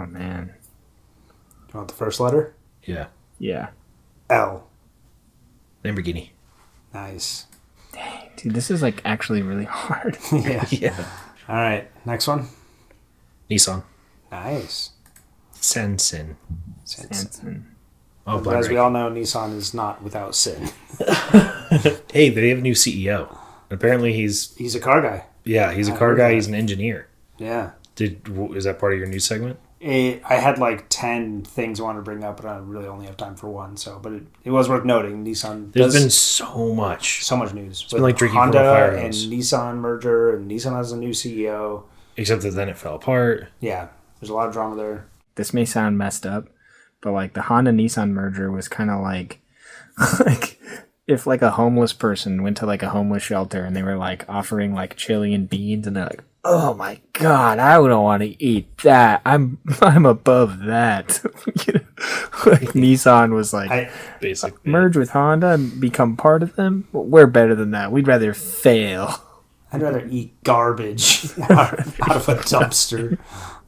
man. Do you want the first letter? Yeah. Yeah. L. Lamborghini. Nice. Dang, dude, this is like actually really hard. Yeah. All right, next one. Nissan. Nice. Sensen. Oh, But as we all know, Nissan is not without sin. Hey, they have a new CEO. Apparently He's a car guy. Yeah, he's a car guy. He's an engineer. Yeah. Is that part of your news segment? I had like 10 things I wanted to bring up, but I really only have time for one. But it was worth noting. Nissan. There's been so much news. It's been like drinking Honda from a fire and hose. Nissan merger, and Nissan has a new CEO. Except that then it fell apart. Yeah, there's a lot of drama there. This may sound messed up, but like the Honda Nissan merger was kind of like if like a homeless person went to like a homeless shelter and they were like offering like chili and beans and they're like, oh my god, I don't want to eat that. I'm above that. Like Nissan was like, Basically. merge with Honda and become part of them. We're better than that. We'd rather fail. I'd rather eat garbage out of a dumpster.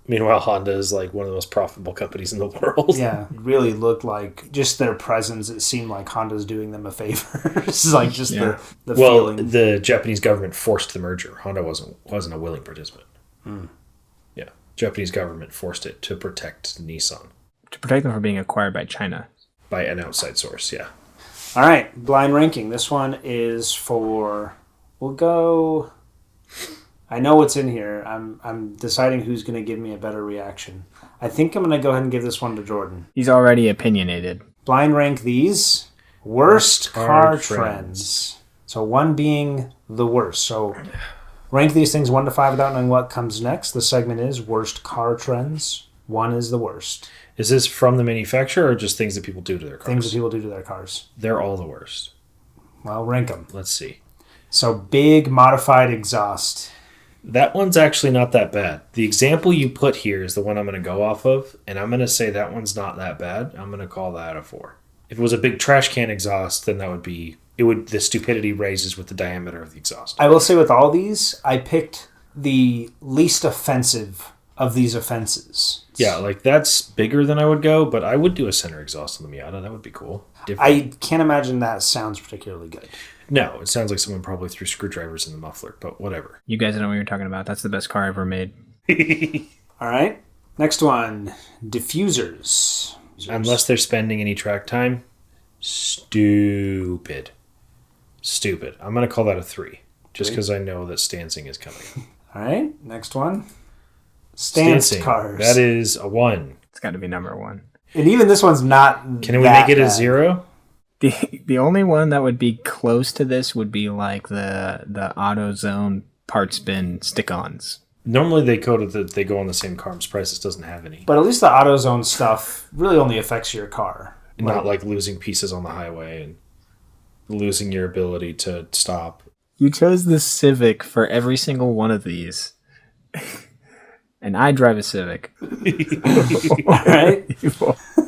Meanwhile, Honda is like one of the most profitable companies in the world. Yeah, it really looked like just their presence. It seemed like Honda's doing them a favor. It's like just the feeling. The Japanese government forced the merger. Honda wasn't a willing participant. Yeah, Japanese government forced it to protect Nissan. To protect them from being acquired by China. By an outside source, yeah. All right, blind ranking. This one is for. We'll go. I know what's in here. I'm deciding who's going to give me a better reaction. I think I'm going to go ahead and give this one to Jordan. He's already opinionated. Blind rank these worst car trends. So one being the worst. So rank these things 1 to 5 without knowing what comes next. The segment is worst car trends. 1 is the worst. Is this from the manufacturer or just things that people do to their cars? Things that people do to their cars. They're all the worst. Well, rank them. Let's see. So big modified exhaust. That one's actually not that bad. The example you put here is the one I'm going to go off of, and I'm going to say that one's not that bad. I'm going to call that a 4. If it was a big trash can exhaust, then the stupidity raises with the diameter of the exhaust. I will say with all these, I picked the least offensive of these offenses. Yeah, like that's bigger than I would go, but I would do a center exhaust on the Miata. That would be cool. I can't imagine that sounds particularly good. No, it sounds like someone probably threw screwdrivers in the muffler, but whatever. You guys know what you're talking about. That's the best car ever made. All right. Next one. Diffusers. Unless they're spending any track time. Stupid. I'm going to call that a 3. Just because I know that stancing is coming. All right. Next one. Stanced cars. That is a 1. It's got to be number 1. And even this one's not. Can we make it a 0? The only one that would be close to this would be like the AutoZone parts bin stick-ons. Normally they go on the same car. I'm surprised this doesn't have any. But at least the AutoZone stuff really only affects your car. Not like losing pieces on the highway and losing your ability to stop. You chose the Civic for every single one of these. And I drive a Civic. All right.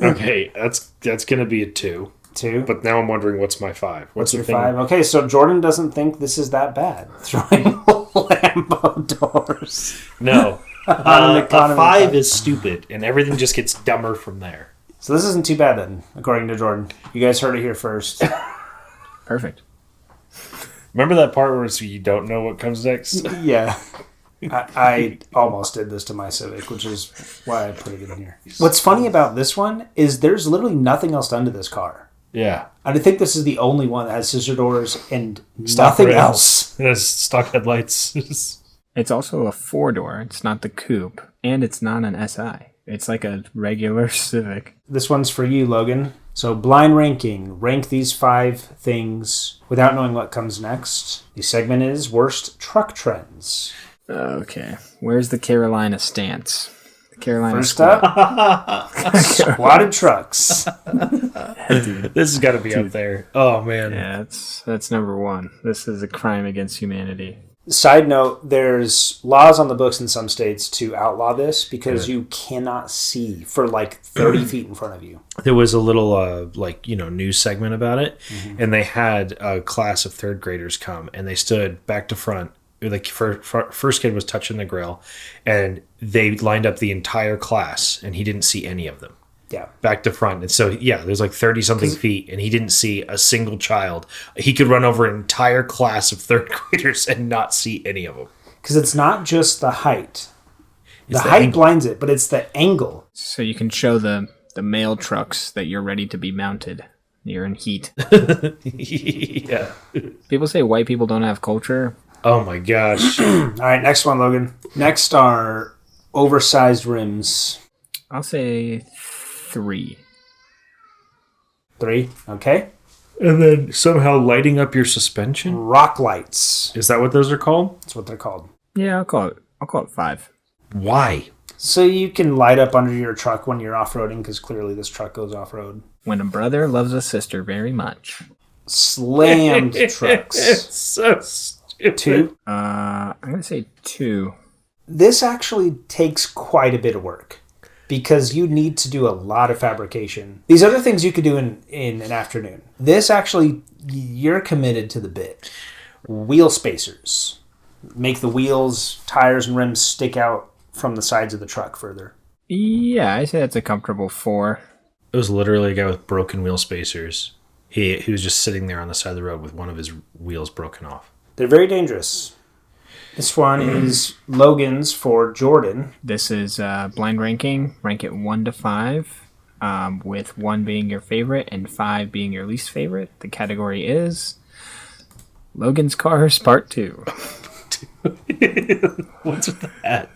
Okay, that's going to be a 2. 2. But now I'm wondering what's my 5. What's your 5? Okay, so Jordan doesn't think this is that bad. Throwing Lambo doors. No. On an A economy 5 car. is stupid, and everything just gets dumber from there. So this isn't too bad then, according to Jordan. You guys heard it here first. Perfect. Remember that part where you don't know what comes next? Yeah. I almost did this to my Civic, which is why I put it in here. What's funny about this one is there's literally nothing else done to this car. Yeah. And I think this is the only one that has scissor doors and Stock nothing rims. else. It has stock headlights. It's also a 4-door. It's not the coupe. And it's not an SI. It's like a regular Civic. This one's for you, Logan. So blind ranking. Rank these 5 things without knowing what comes next. The segment is worst truck trends. Okay. Where's the Carolina stance? The Carolina First squad. up, squatted trucks. This has got to be up there. Oh, man. Yeah, that's number 1. This is a crime against humanity. Side note, there's laws on the books in some states to outlaw this because you cannot see for like 30 feet in front of you. There was a little, news segment about it, and they had a class of 3rd graders come, and they stood back to front. Like, first kid was touching the grill, and they lined up the entire class, and he didn't see any of them. Yeah. Back to front. And so, yeah, there's like 30-something feet, and he didn't see a single child. He could run over an entire class of 3rd graders and not see any of them. Because it's not just the height. It's The height angle. blinds it, but it's the angle. So you can show the mail trucks that you're ready to be mounted. You're in heat. Yeah. People say white people don't have culture. Oh, my gosh. All right, next one, Logan. Next are oversized rims. I'll say 3. 3, okay. And then somehow lighting up your suspension? Rock lights. Is that what those are called? That's what they're called. Yeah, I'll call it 5. Why? So you can light up under your truck when you're off-roading, because clearly this truck goes off-road. When a brother loves a sister very much. Slammed trucks. It's so stupid. 2. I'm gonna say 2. This actually takes quite a bit of work because you need to do a lot of fabrication. These other things you could do in an afternoon. This actually, you're committed to the bit. Wheel spacers. Make the wheels, tires, and rims stick out from the sides of the truck further. Yeah, I say that's a comfortable 4. It was literally a guy with broken wheel spacers. He was just sitting there on the side of the road with one of his wheels broken off. They're very dangerous. This one is Logan's for Jordan. This is blind ranking. Rank it 1 to 5, with 1 being your favorite and 5 being your least favorite. The category is Logan's Cars Part 2. What's that?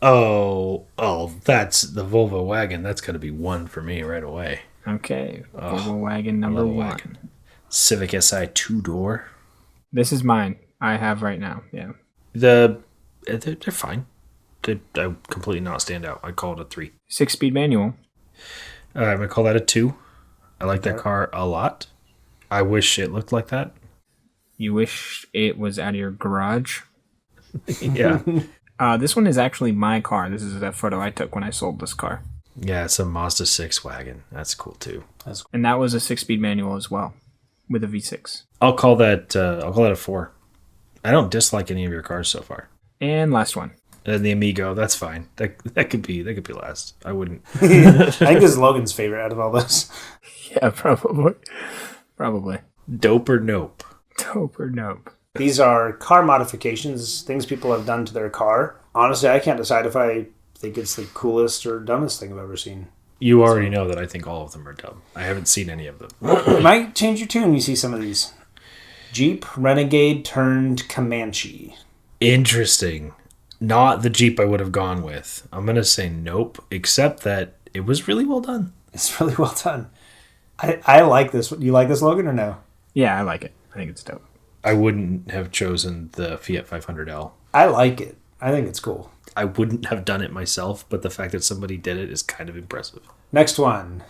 Oh, that's the Volvo wagon. That's got to be 1 for me right away. Okay, Volvo wagon number 1. Wagon. Civic Si 2-door. This is mine. I have right now. Yeah. They're fine. They completely not stand out. I call it a 3. 6-speed manual. I'm gonna call that a 2. I like that car a lot. I wish it looked like that. You wish it was out of your garage. Yeah. This one is actually my car. This is a photo I took when I sold this car. Yeah, it's a Mazda 6 wagon. That's cool too. And that was a 6-speed manual as well, with a V6. I'll call that a 4. I don't dislike any of your cars so far. And last one. And the Amigo, that's fine. That could be last. I wouldn't. I think this is Logan's favorite out of all this. Yeah, probably. Probably. Dope or nope? Dope or nope. These are car modifications, things people have done to their car. Honestly, I can't decide if I think it's the coolest or dumbest thing I've ever seen. You already know that I think all of them are dumb. I haven't seen any of them. It might change your tune when you see some of these. Jeep Renegade turned Comanche. Interesting. Not the Jeep I would have gone with. I'm going to say nope, except that it was really well done. It's really well done. I like this. You like this, Logan, or no? Yeah, I like it. I think it's dope. I wouldn't have chosen the Fiat 500L. I like it. I think it's cool. I wouldn't have done it myself, but the fact that somebody did it is kind of impressive. Next one.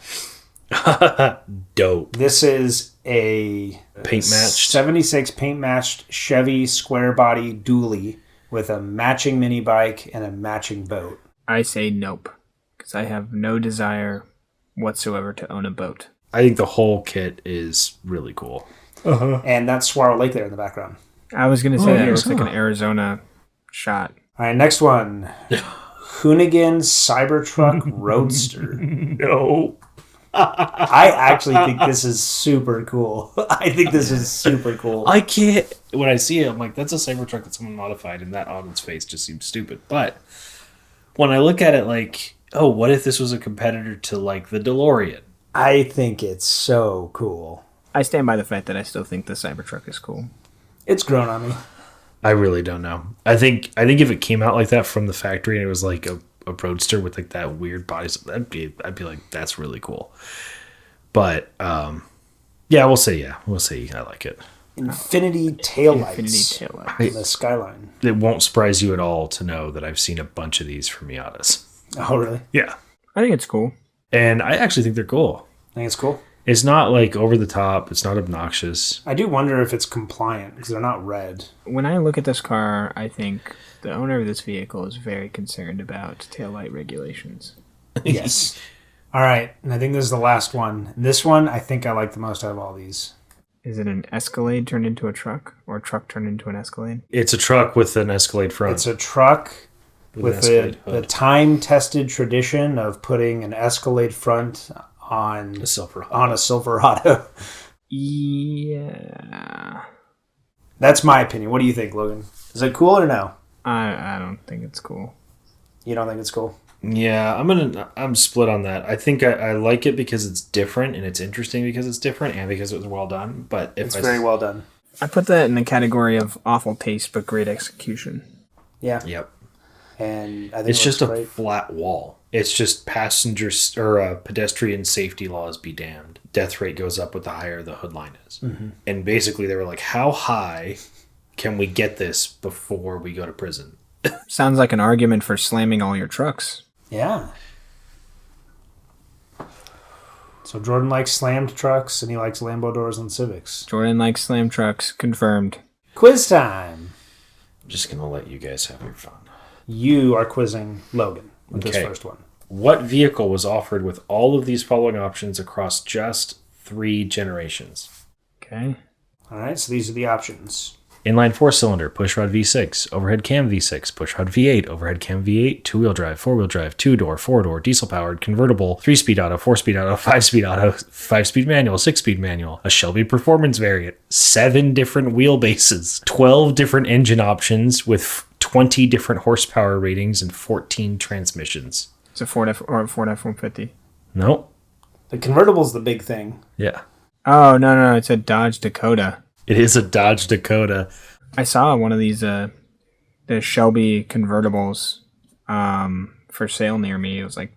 Dope. This is a Paint matched. 76 paint matched Chevy square body dually with a matching mini bike and a matching boat. I say nope, because I have no desire whatsoever to own a boat. I think the whole kit is really cool. And that's Saguaro Lake there in the background. I was going to say that it looks like an Arizona shot. All right, next one. Hoonigan Cybertruck Roadster. No. I actually think this is super cool. I think this is super cool. I can't. When I see it, I'm like, that's a Cybertruck that someone modified, and that on its face just seems stupid. But when I look at it, like, oh, what if this was a competitor to, like, the DeLorean? I think it's so cool. I stand by the fact that I still think the Cybertruck is cool. It's grown on me. I really don't know. I think if it came out like that from the factory and it was like a Roadster with like that weird body, I'd be like, that's really cool. But yeah, we'll see. I like it. Infinity taillights. Infinity taillights. In the Skyline. It won't surprise you at all to know that I've seen a bunch of these from Miatas. Oh, really? Yeah, I think it's cool. and I actually think they're cool. I think it's cool. It's not like over the top. It's not obnoxious. I do wonder if it's compliant because they're not red. When I look at this car, I think the owner of this vehicle is very concerned about taillight regulations. Yes. All right, and I think this is the last one. This one I think I like the most out of all these. Is it an Escalade turned into a truck, or a truck turned into an Escalade? It's a truck with an Escalade front. It's a truck with an Escalade the hood. time-tested tradition of putting an Escalade front on A Silverado. on a Silverado. Yeah. That's my opinion. What do you think, Logan? Is it cool or no? I don't think it's cool. You don't think it's cool? Yeah, I'm split on that. I think I like it because it's different and it's interesting because it's different and because it was well done. But if It's very well done. I put that in the category of awful taste but great execution. Yeah. Yep. And I think It's it just looks a great. flat wall. It's just passengers or pedestrian safety laws be damned. Death rate goes up with the higher the hood line is. Mm-hmm. And basically they were like, how high can we get this before we go to prison? Sounds like an argument for slamming all your trucks. Yeah. So Jordan likes slammed trucks and he likes Lambo doors on Civics. Jordan likes slam trucks. Confirmed. Quiz time. I'm just going to let you guys have your fun. You are quizzing Logan with this Okay. first one. What vehicle was offered with all of these following options across just 3 generations? Okay. All right, so these are the options. Inline 4-cylinder, pushrod V6, overhead cam V6, pushrod V8, overhead cam V8, 2-wheel drive, 4-wheel drive, 2-door, 4-door, diesel-powered, convertible, 3-speed auto, 4-speed auto, 5-speed auto, 5-speed manual, 6-speed manual, a Shelby Performance variant, 7 different wheelbases, 12 different engine options with 20 different horsepower ratings and 14 transmissions. It's a Ford F-150. Nope. The convertible's the big thing. Yeah. Oh, no. It's a Dodge Dakota. It is a Dodge Dakota. I saw one of these, the Shelby convertibles for sale near me. It was like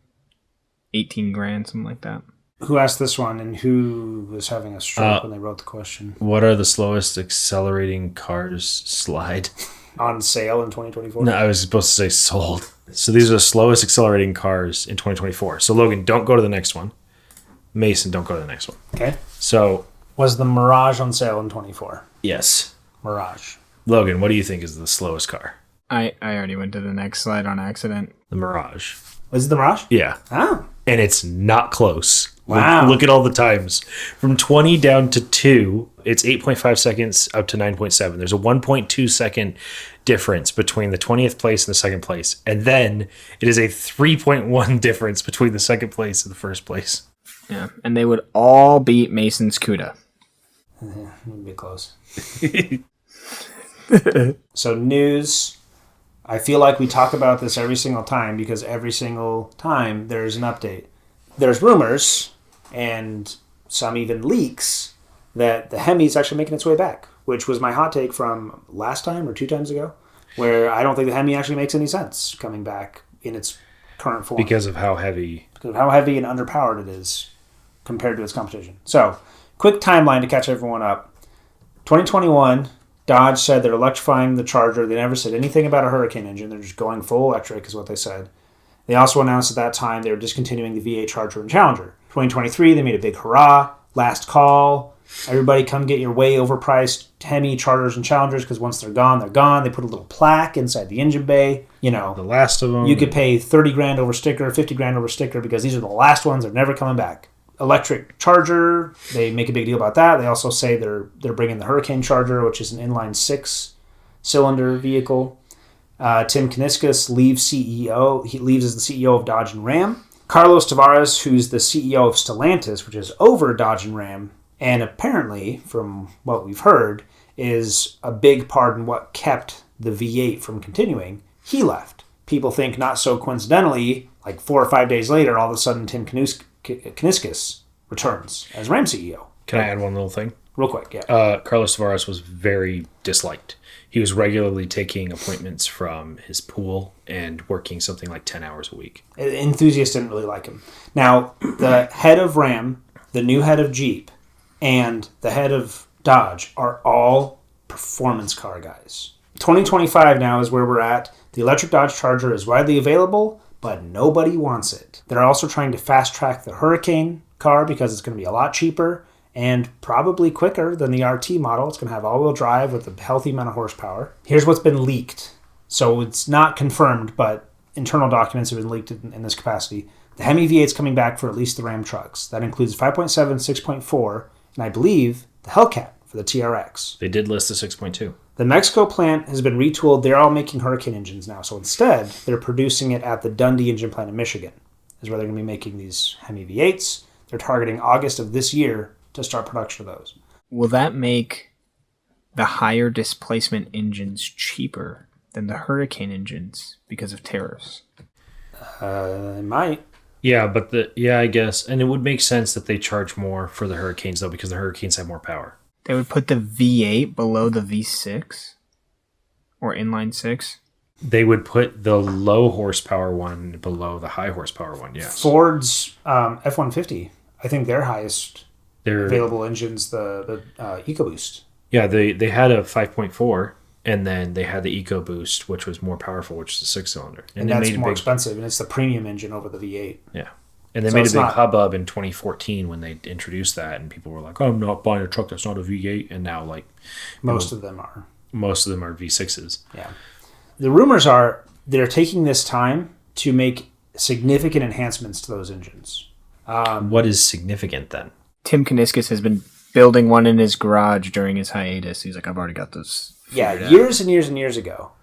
18 grand, something like that. Who asked this one and who was having a stroke when they wrote the question? What are the slowest accelerating cars slide? On sale in 2024? No, I was supposed to say sold. So these are the slowest accelerating cars in 2024. So Logan, don't go to the next one. Mason, don't go to the next one. Okay. So Was the Mirage on sale in 24? yes. Mirage. Logan, what do you think is the slowest car? I already went to the next slide on accident. The Mirage. Was it the Mirage? Yeah. Oh. And it's not close. Wow. Look at all the times. From 20 down to 2, it's 8.5 seconds up to 9.7. There's a 1.2 second difference between the 20th place and the second place. And then it is a 3.1 difference between the second place and the first place. Yeah, and they would all beat Mason's CUDA. Would be close. So news. I feel like we talk about this every single time because every single time there's an update. There's rumors and some even leaks that the HEMI is actually making its way back, which was my hot take from last time or 2 times ago, where I don't think the HEMI actually makes any sense coming back in its current form. Because of how heavy. Because of how heavy and underpowered it is compared to its competition. So, quick timeline to catch everyone up. 2021, Dodge said they're electrifying the Charger. They never said anything about a Hurricane engine. They're just going full electric is what they said. They also announced at that time they were discontinuing the V8 Charger and Challenger. 2023, they made a big hurrah, last call. Everybody come get your way overpriced HEMI Chargers and Challengers because once they're gone, they're gone. They put a little plaque inside the engine bay. You know, The last of them. you could pay 30 grand over sticker, 50 grand over sticker because these are the last ones. They're never coming back. Electric Charger, they make a big deal about that. They also say they're bringing the Hurricane Charger, which is an inline 6-cylinder vehicle. Tim Kuniskis leaves CEO. He leaves as the CEO of Dodge and Ram. Carlos Tavares, who's the CEO of Stellantis, which is over Dodge and Ram, and apparently, from what we've heard, is a big part in what kept the V8 from continuing, he left. People think not so coincidentally, like 4 or 5 days later, all of a sudden Tim Kuniskis returns as Ram CEO. Can I add one little thing? Real quick, yeah. Carlos Tavares was very disliked. He was regularly taking appointments from his pool and working something like 10 hours a week. Enthusiasts didn't really like him. Now, the head of Ram, the new head of Jeep, and the head of Dodge are all performance car guys. 2025 now is where we're at. The electric Dodge Charger is widely available, but nobody wants it. They're also trying to fast track the Hurricane car because it's going to be a lot cheaper and probably quicker than the RT model. It's going to have all-wheel drive with a healthy amount of horsepower. Here's what's been leaked. So it's not confirmed, but internal documents have been leaked in this capacity. The HEMI V8 is coming back for at least the Ram trucks. That includes 5.7, 6.4, and I believe the Hellcat for the TRX. They did list the 6.2. The Mexico plant has been retooled. They're all making Hurricane engines now. So instead, they're producing it at the Dundee engine plant in Michigan, is where they're going to be making these HEMI V8s. They're targeting August of this year to start production of those. Will that make the higher displacement engines cheaper than the Hurricane engines because of tariffs? It might. Yeah, but I guess. And it would make sense that they charge more for the Hurricanes, though, because the Hurricanes have more power. They would put the V8 below the V6 or inline 6? They would put the low horsepower one below the high horsepower one, yes. Ford's F-150, I think their highest available engine's the EcoBoost. Yeah, they had a 5.4, and then they had the EcoBoost, which was more powerful, which is a 6-cylinder. And that's more expensive, and it's the premium engine over the V8. Yeah. And they made a big hubbub in 2014 when they introduced that, and people were like, oh, I'm not buying a truck that's not a V8, and now, like... Most of them are. Most of them are V6s. Yeah. The rumors are they're taking this time to make significant enhancements to those engines. What is significant, then? Tim Kuniskis has been building one in his garage during his hiatus. He's like, I've already got this. Yeah, years and years and years ago,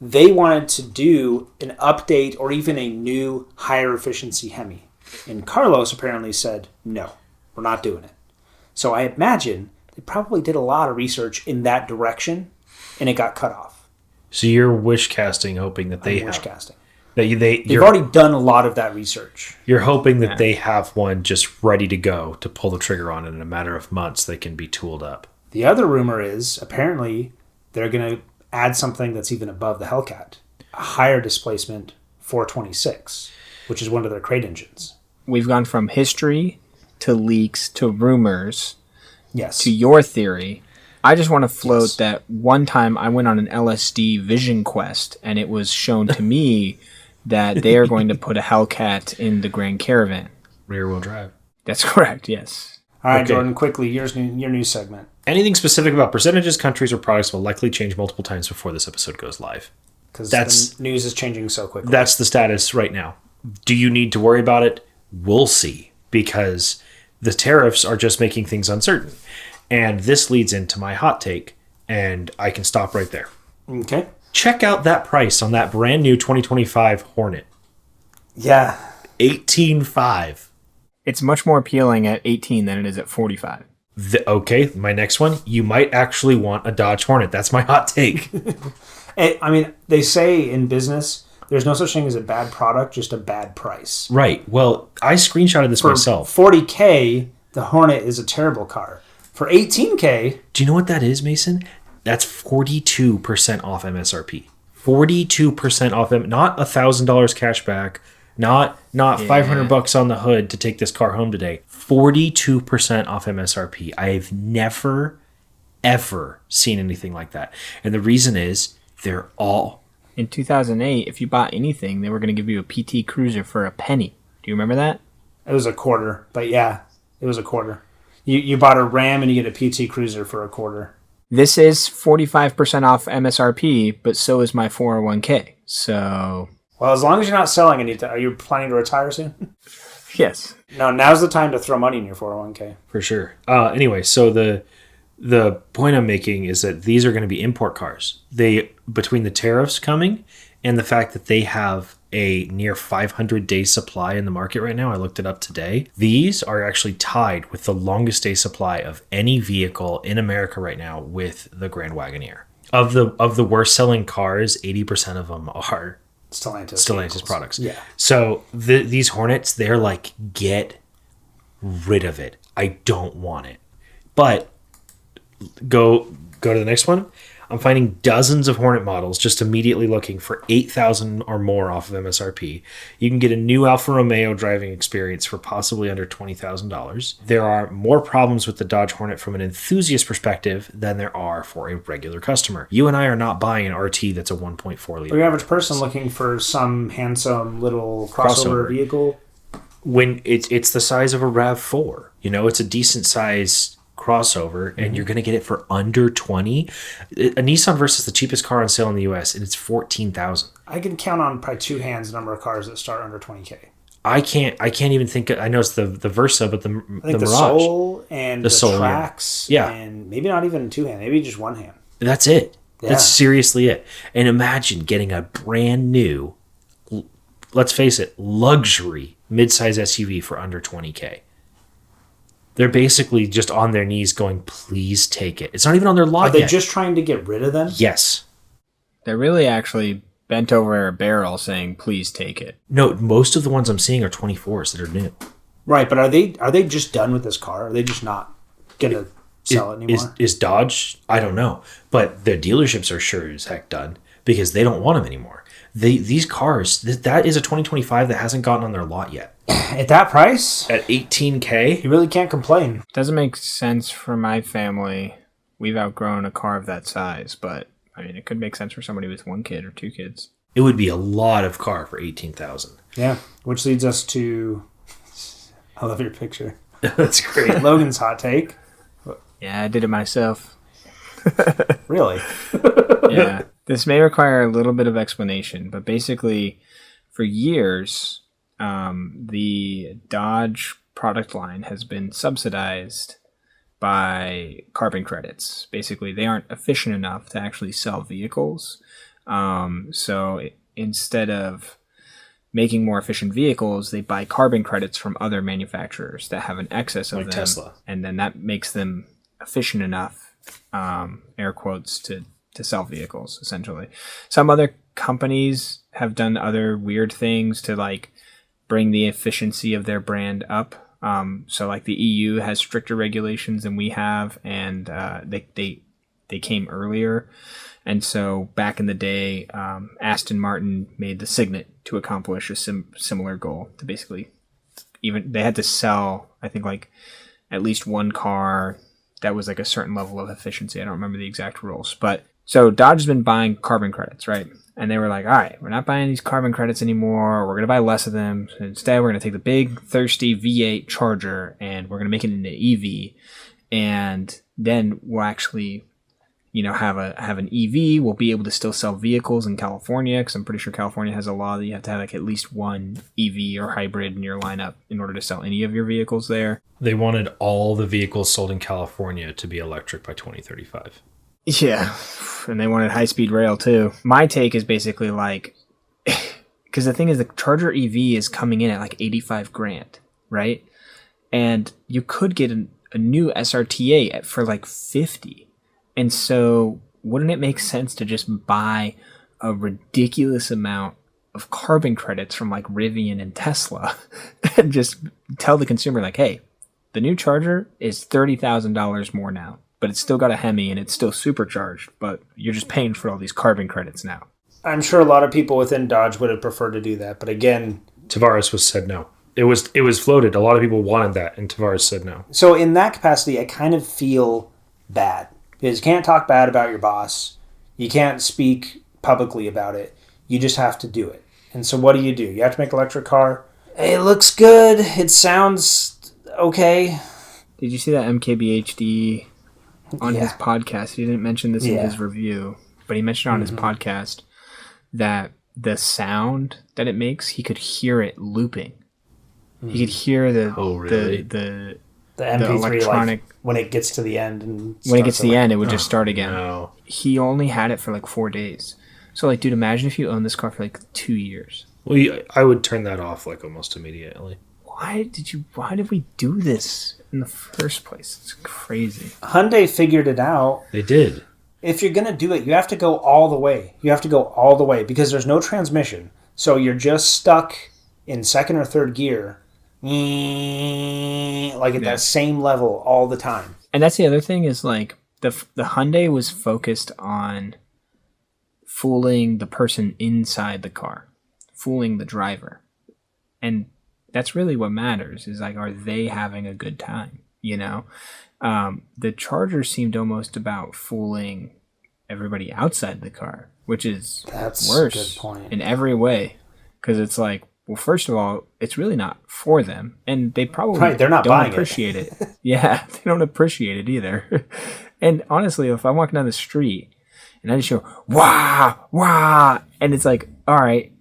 they wanted to do an update or even a new higher efficiency HEMI. And Carlos apparently said, no, we're not doing it. So I imagine they probably did a lot of research in that direction, and it got cut off. So you're wish casting, hoping that they have... Wish casting. They've already done a lot of that research. You're hoping that they have one just ready to go to pull the trigger on, and in a matter of months they can be tooled up. The other rumor is apparently they're going to add something that's even above the Hellcat, a higher displacement 426, which is one of their crate engines. We've gone from history to leaks to rumors. Yes. To your theory. I just want to float that one time I went on an LSD vision quest, and it was shown to me that they are going to put a Hellcat in the Grand Caravan. Rear-wheel drive. That's correct, yes. All right, okay. Jordan, quickly, your news segment. Anything specific about percentages, countries, or products will likely change multiple times before this episode goes live. Because the news is changing so quickly. That's the status right now. Do you need to worry about it? We'll see. Because the tariffs are just making things uncertain. And this leads into my hot take, and I can stop right there. Okay. Check out that price on that brand new 2025 Hornet. Yeah. $18,500. It's much more appealing at 18 than it is at 45. Okay, my next one. You might actually want a Dodge Hornet. That's my hot take. I mean, they say in business, there's no such thing as a bad product, just a bad price. Right. Well, I screenshotted this myself. For $40K, the Hornet is a terrible car. For $18K... Do you know what that is, Mason? That's 42% off MSRP. 42% off, not $1,000 cash back, not $500 on the hood to take this car home today. 42% off MSRP. I have never, ever seen anything like that. And the reason is they're all in 2008, if you bought anything, they were going to give you a PT Cruiser for a penny. Do you remember that? It was a quarter, but yeah, it was a quarter. You bought a Ram and you get a PT Cruiser for a quarter. This is 45% off MSRP, but so is my 401k. So... Well, as long as you're not selling anything, are you planning to retire soon? Yes. No, now's the time to throw money in your 401k. For sure. Anyway, so the point I'm making is that these are going to be import cars. Between the tariffs coming and the fact that they have a near 500-day supply in the market right now, I looked it up today. These are actually tied with the longest day supply of any vehicle in America right now with the Grand Wagoneer. Of the worst selling cars, 80% of them are Stellantis products. Yeah. So these Hornets, they're like, get rid of it. I don't want it. But go to the next one. I'm finding dozens of Hornet models just immediately looking for $8,000 or more off of MSRP. You can get a new Alfa Romeo driving experience for possibly under $20,000. There are more problems with the Dodge Hornet from an enthusiast perspective than there are for a regular customer. You and I are not buying an RT that's a 1.4 liter. The average person looking for some handsome little crossover vehicle. When it's the size of a RAV4, it's a decent size crossover, and you're going to get it for under 20. A Nissan Versa is the cheapest car on sale in the US, and it's $14,000. I can count on probably two hands the number of cars that start under 20K. I can't even think. I know it's the Versa, but the Mirage, Soul and the Soul, Trax, yeah, and maybe not even two hand, maybe just one hand. That's it. Yeah. That's seriously it. And imagine getting a brand new, let's face it, luxury midsize SUV for under 20K. They're basically just on their knees going, please take it. It's not even on their lot yet. Are they just trying to get rid of them? Yes. They're really actually bent over a barrel saying, please take it. No, most of the ones I'm seeing are 24s that are new. Right, but are they just done with this car? Are they just not going to sell it anymore? Is Dodge? I don't know. But their dealerships are sure as heck done because they don't want them anymore. These cars, that is a 2025 that hasn't gotten on their lot yet. At that price? At $18K? You really can't complain. Doesn't make sense for my family. We've outgrown a car of that size, but I mean, it could make sense for somebody with one kid or two kids. It would be a lot of car for $18,000. Yeah, which leads us to... I love your picture. That's great. Logan's hot take. Yeah, I did it myself. Really? Yeah. This may require a little bit of explanation, but basically, for years, the Dodge product line has been subsidized by carbon credits. Basically, they aren't efficient enough to actually sell vehicles. So instead of making more efficient vehicles, they buy carbon credits from other manufacturers that have an excess of like them. Tesla. And then that makes them efficient enough, air quotes, to sell vehicles, essentially. Some other companies have done other weird things to like bring the efficiency of their brand up. So like the EU has stricter regulations than we have, and they came earlier. And so back in the day, Aston Martin made the Signet to accomplish a similar goal. To basically, even they had to sell, I think, like at least one car that was like a certain level of efficiency. I don't remember the exact rules, but so Dodge has been buying carbon credits, right? And they were like, all right, we're not buying these carbon credits anymore. We're going to buy less of them. So instead, we're going to take the big, thirsty V8 Charger and we're going to make it into EV. And then we'll actually, have an EV. We'll be able to still sell vehicles in California, because I'm pretty sure California has a law that you have to have like at least one EV or hybrid in your lineup in order to sell any of your vehicles there. They wanted all the vehicles sold in California to be electric by 2035. Yeah, and they wanted high-speed rail too. My take is basically like, because the thing is, the Charger EV is coming in at like $85,000, right? And you could get a new SRT8 for like $50,000. And so wouldn't it make sense to just buy a ridiculous amount of carbon credits from like Rivian and Tesla and just tell the consumer like, hey, the new Charger is $30,000 more now, but it's still got a HEMI and it's still supercharged, but you're just paying for all these carbon credits now. I'm sure a lot of people within Dodge would have preferred to do that, but again... Tavares said no. It was floated. A lot of people wanted that, and Tavares said no. So in that capacity, I kind of feel bad. Because you can't talk bad about your boss. You can't speak publicly about it. You just have to do it. And so what do? You have to make an electric car. It looks good. It sounds okay. Did you see that MKBHD on his podcast? He didn't mention this in his review, but he mentioned on his podcast that the sound that it makes, he could hear it looping. He could hear the MP3 electronic when it gets to the end. And when it gets to the end, it would just start again. No. He only had it for like 4 days. So like, dude, imagine if you owned this car for like 2 years. Well, I would turn that off like almost immediately. Why did we do this in the first place? It's crazy. Hyundai figured it out. They did. If you're going to do it, you have to go all the way. You have to go all the way because there's no transmission. So you're just stuck in second or third gear, like at that same level all the time. And that's the other thing is like the Hyundai was focused on fooling the person inside the car, fooling the driver. And that's really what matters is like, are they having a good time? You know, the Charger seemed almost about fooling everybody outside the car, which is worse a good point. in every way. Because it's like, well, first of all, it's really not for them, and they probably they're not don't buying appreciate it. Yeah, they don't appreciate it either. And honestly, if I'm walking down the street and I just hear wah wah, and it's like, all right,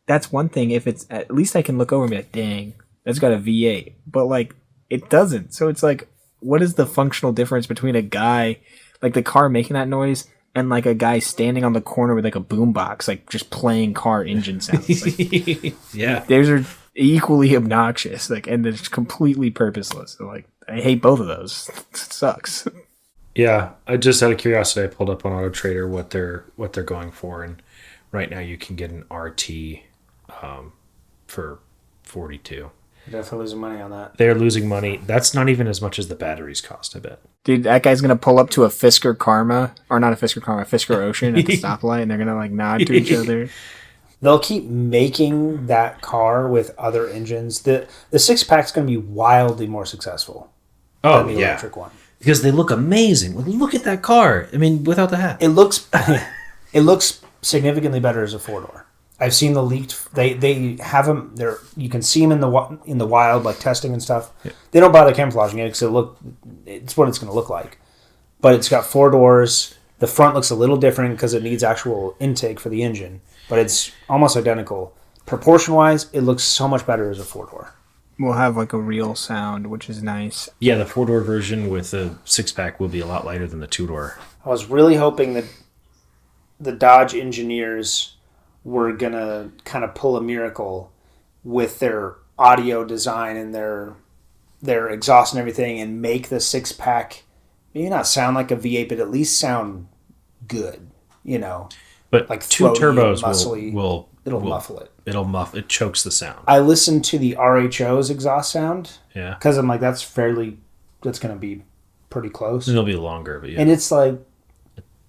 that's one thing. If it's at least I can look over and be like, dang, that's got a V8, but like it doesn't. So it's like, what is the functional difference between a guy like the car making that noise and like a guy standing on the corner with like a boombox, like just playing car engine sounds? Like, yeah, those are equally obnoxious, like, and it's completely purposeless. So, like, I hate both of those. It sucks. Yeah, I just out of curiosity, I pulled up on Auto Trader what they're going for, and right now you can get an RT for 42. Definitely losing money on that. They're losing money. That's not even as much as the batteries cost, I bet. Dude, that guy's gonna pull up to a Fisker Karma, or not a Fisker Karma, a Fisker Ocean at the stoplight, and they're gonna like nod to each other. They'll keep making that car with other engines. The six pack's gonna be wildly more successful than the electric one. Because they look amazing. Look at that car. I mean, without the hat. It looks significantly better as a four-door. I've seen the leaked. They have them there. You can see them in the wild, like testing and stuff. Yeah. They don't bother camouflaging it because it's what it's going to look like. But it's got 4 doors. The front looks a little different because it needs actual intake for the engine, but it's almost identical. Proportion-wise, it looks so much better as a 4-door. We'll have like a real sound, which is nice. Yeah, the 4-door version with the 6-pack will be a lot lighter than the 2-door. I was really hoping that the Dodge engineers were going to kind of pull a miracle with their audio design and their exhaust and everything and make the 6-pack maybe not sound like a V8, but at least sound good, you know. But like 2 turbos will muffle it. It chokes the sound. I listened to the RHO's exhaust sound. Yeah. Because I'm like, that's going to be pretty close. It'll be longer, but yeah. And it's like...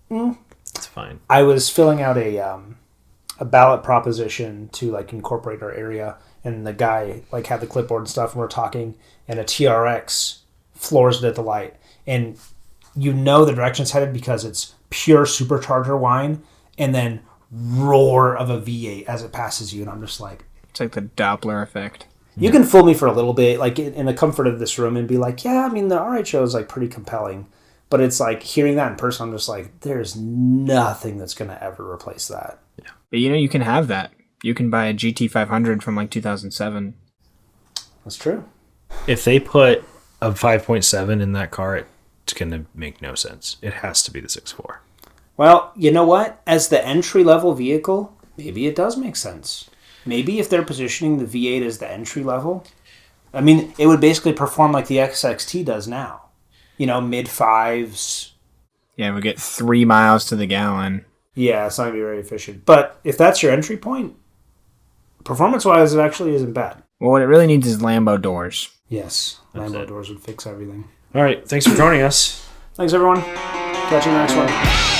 It's fine. I was filling out a ballot proposition to like incorporate our area, and the guy like had the clipboard and stuff, and we're talking, and a TRX floors it at the light, and you know the direction's headed because it's pure supercharger whine, and then roar of a V8 as it passes you, and I'm just like, it's like the Doppler effect. You can fool me for a little bit, like in the comfort of this room, and be like, yeah, I mean the RHO is like pretty compelling. But it's like hearing that in person, I'm just like, there's nothing that's going to ever replace that. Yeah. But you know, you can have that. You can buy a GT500 from like 2007. That's true. If they put a 5.7 in that car, it's going to make no sense. It has to be the 6.4. Well, you know what? As the entry-level vehicle, maybe it does make sense. Maybe if they're positioning the V8 as the entry level, I mean, it would basically perform like the XXT does now. You know, mid-5s. Yeah, we get 3 miles to the gallon. Yeah, it's not going to be very efficient. But if that's your entry point, performance-wise, it actually isn't bad. Well, what it really needs is Lambo doors. Yes, Lambo doors would fix everything. All right, thanks for joining us. Thanks, everyone. Catch you in the next one.